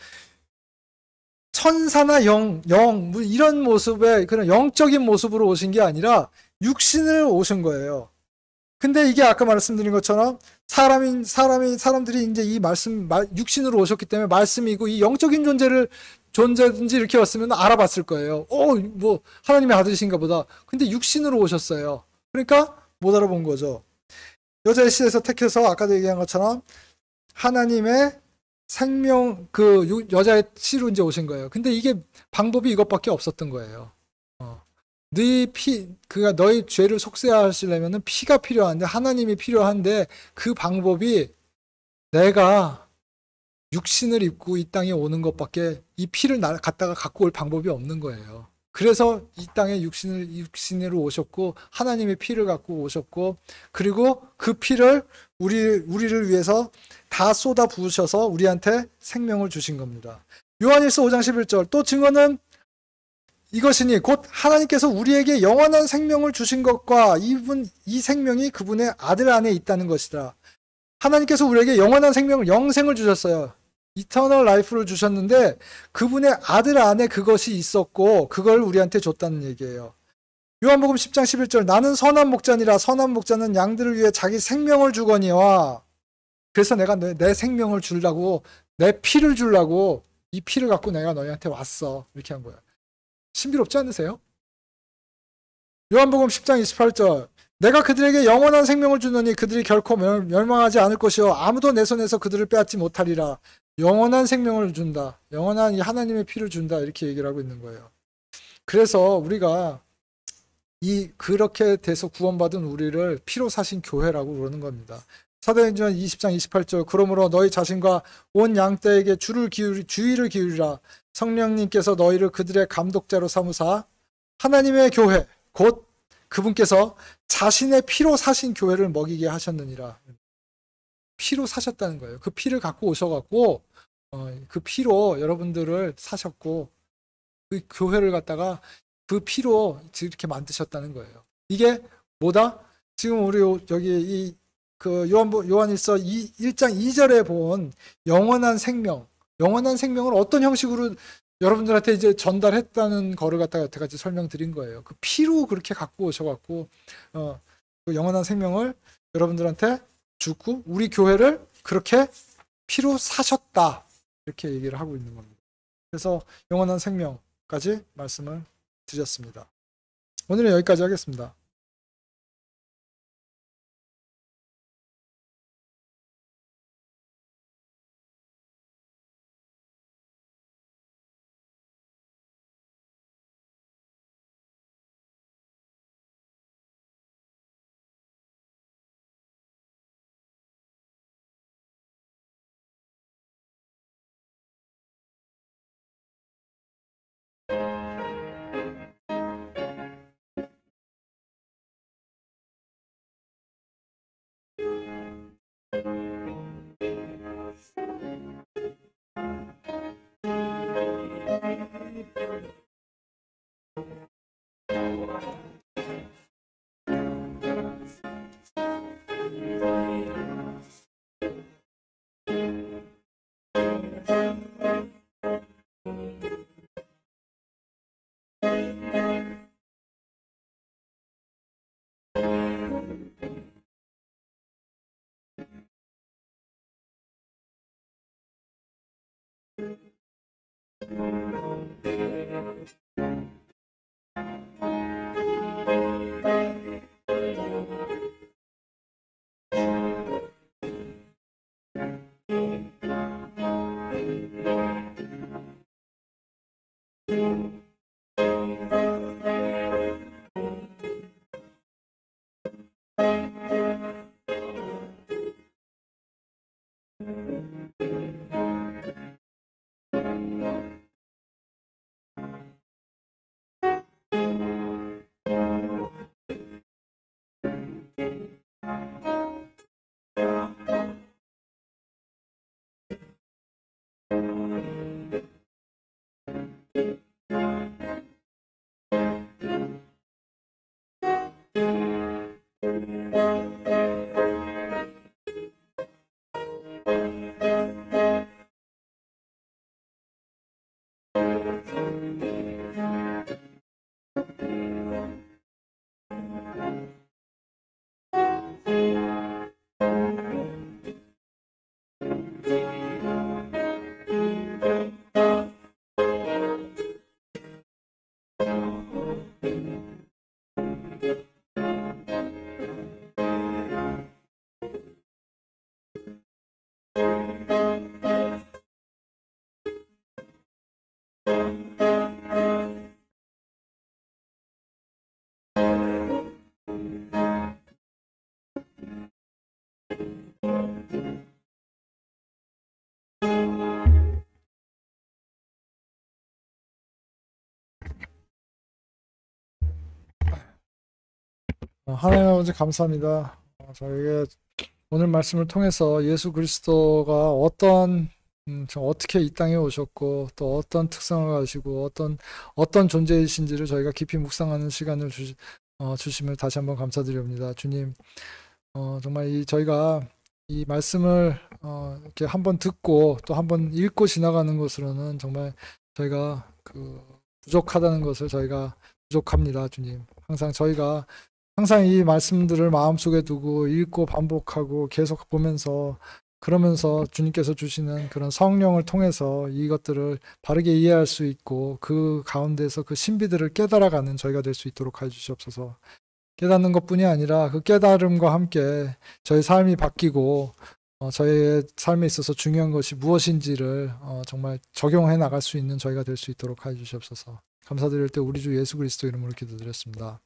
천사나 뭐 이런 모습의 그런 영적인 모습으로 오신 게 아니라 육신을 오신 거예요. 근데 이게 아까 말씀드린 것처럼 사람들이 이제 이 육신으로 오셨기 때문에 말씀이고 이 영적인 존재든지 이렇게 왔으면 알아봤을 거예요. 뭐 하나님의 아들이신가 보다. 근데 육신으로 오셨어요. 그러니까 못 알아본 거죠. 여자의 씨에서 택해서 아까도 얘기한 것처럼 하나님의 생명 여자의 씨로 이제 오신 거예요. 근데 이게 방법이 이것밖에 없었던 거예요. 너희 죄를 속죄하시려면 피가 필요한데 하나님이 필요한데 그 방법이 내가 육신을 입고 이 땅에 오는 것밖에 이 피를 갖다가 갖고 올 방법이 없는 거예요. 그래서 이 땅에 육신으로 오셨고 하나님의 피를 갖고 오셨고 그리고 그 피를 우리를 위해서 다 쏟아 부으셔서 우리한테 생명을 주신 겁니다. 요한일서 5장 11절 또 증거는 이것이니 곧 하나님께서 우리에게 영원한 생명을 주신 것과 이 생명이 그분의 아들 안에 있다는 것이다. 하나님께서 우리에게 영원한 영생을 주셨어요. 이터널 라이프를 주셨는데 그분의 아들 안에 그것이 있었고 그걸 우리한테 줬다는 얘기예요. 요한복음 10장 11절 나는 선한 목자니라 선한 목자는 양들을 위해 자기 생명을 주거니와 그래서 내가 내 생명을 주려고 내 피를 주려고 이 피를 갖고 내가 너희한테 왔어. 이렇게 한 거예요. 신비롭지 않으세요? 요한복음 10장 28절 내가 그들에게 영원한 생명을 주노니 그들이 결코 멸망하지 않을 것이요 아무도 내 손에서 그들을 빼앗지 못하리라. 영원한 생명을 준다. 영원한 이 하나님의 피를 준다. 이렇게 얘기를 하고 있는 거예요. 그래서 우리가 그렇게 돼서 구원받은 우리를 피로 사신 교회라고 그러는 겁니다. 사도행전 20장 28절 그러므로 너희 자신과 온 양떼에게 주의를 기울이라. 성령님께서 너희를 그들의 감독자로 삼으사 하나님의 교회 곧 그분께서 자신의 피로 사신 교회를 먹이게 하셨느니라. 피로 사셨다는 거예요. 그 피를 갖고 오셔갖고 그 피로 여러분들을 사셨고 그 교회를 갖다가 그 피로 이렇게 만드셨다는 거예요. 이게 뭐다? 지금 우리 여기 요한일서 1장 2절에 본 영원한 생명을 어떤 형식으로 여러분들한테 이제 전달했다는 거를 갖다가 여태까지 설명드린 거예요. 그 피로 그렇게 갖고 오셔갖고 그 영원한 생명을 여러분들한테 주고 우리 교회를 그렇게 피로 사셨다 이렇게 얘기를 하고 있는 겁니다. 그래서 영원한 생명까지 말씀을 드렸습니다. 오늘은 여기까지 하겠습니다. 하나님 아버지 감사합니다. 저에게 오늘 말씀을 통해서 예수 그리스도가 어떻게 이 땅에 오셨고 또 어떤 특성을 가지고 어떤 존재이신지를 저희가 깊이 묵상하는 시간을 주심을 다시 한번 감사드립니다. 주님, 정말 저희가 이 말씀을 이렇게 한번 듣고 또 한번 읽고 지나가는 것으로는 정말 저희가 부족하다는 것을 저희가 부족합니다. 주님, 항상 이 말씀들을 마음속에 두고 읽고 반복하고 계속 보면서 그러면서 주님께서 주시는 그런 성령을 통해서 이것들을 바르게 이해할 수 있고 그 가운데서 그 신비들을 깨달아가는 저희가 될 수 있도록 해주시옵소서. 깨닫는 것뿐이 아니라 그 깨달음과 함께 저희 삶이 바뀌고 저희의 삶에 있어서 중요한 것이 무엇인지를 정말 적용해 나갈 수 있는 저희가 될 수 있도록 해주시옵소서. 감사드릴 때 우리 주 예수 그리스도 이름으로 기도드렸습니다.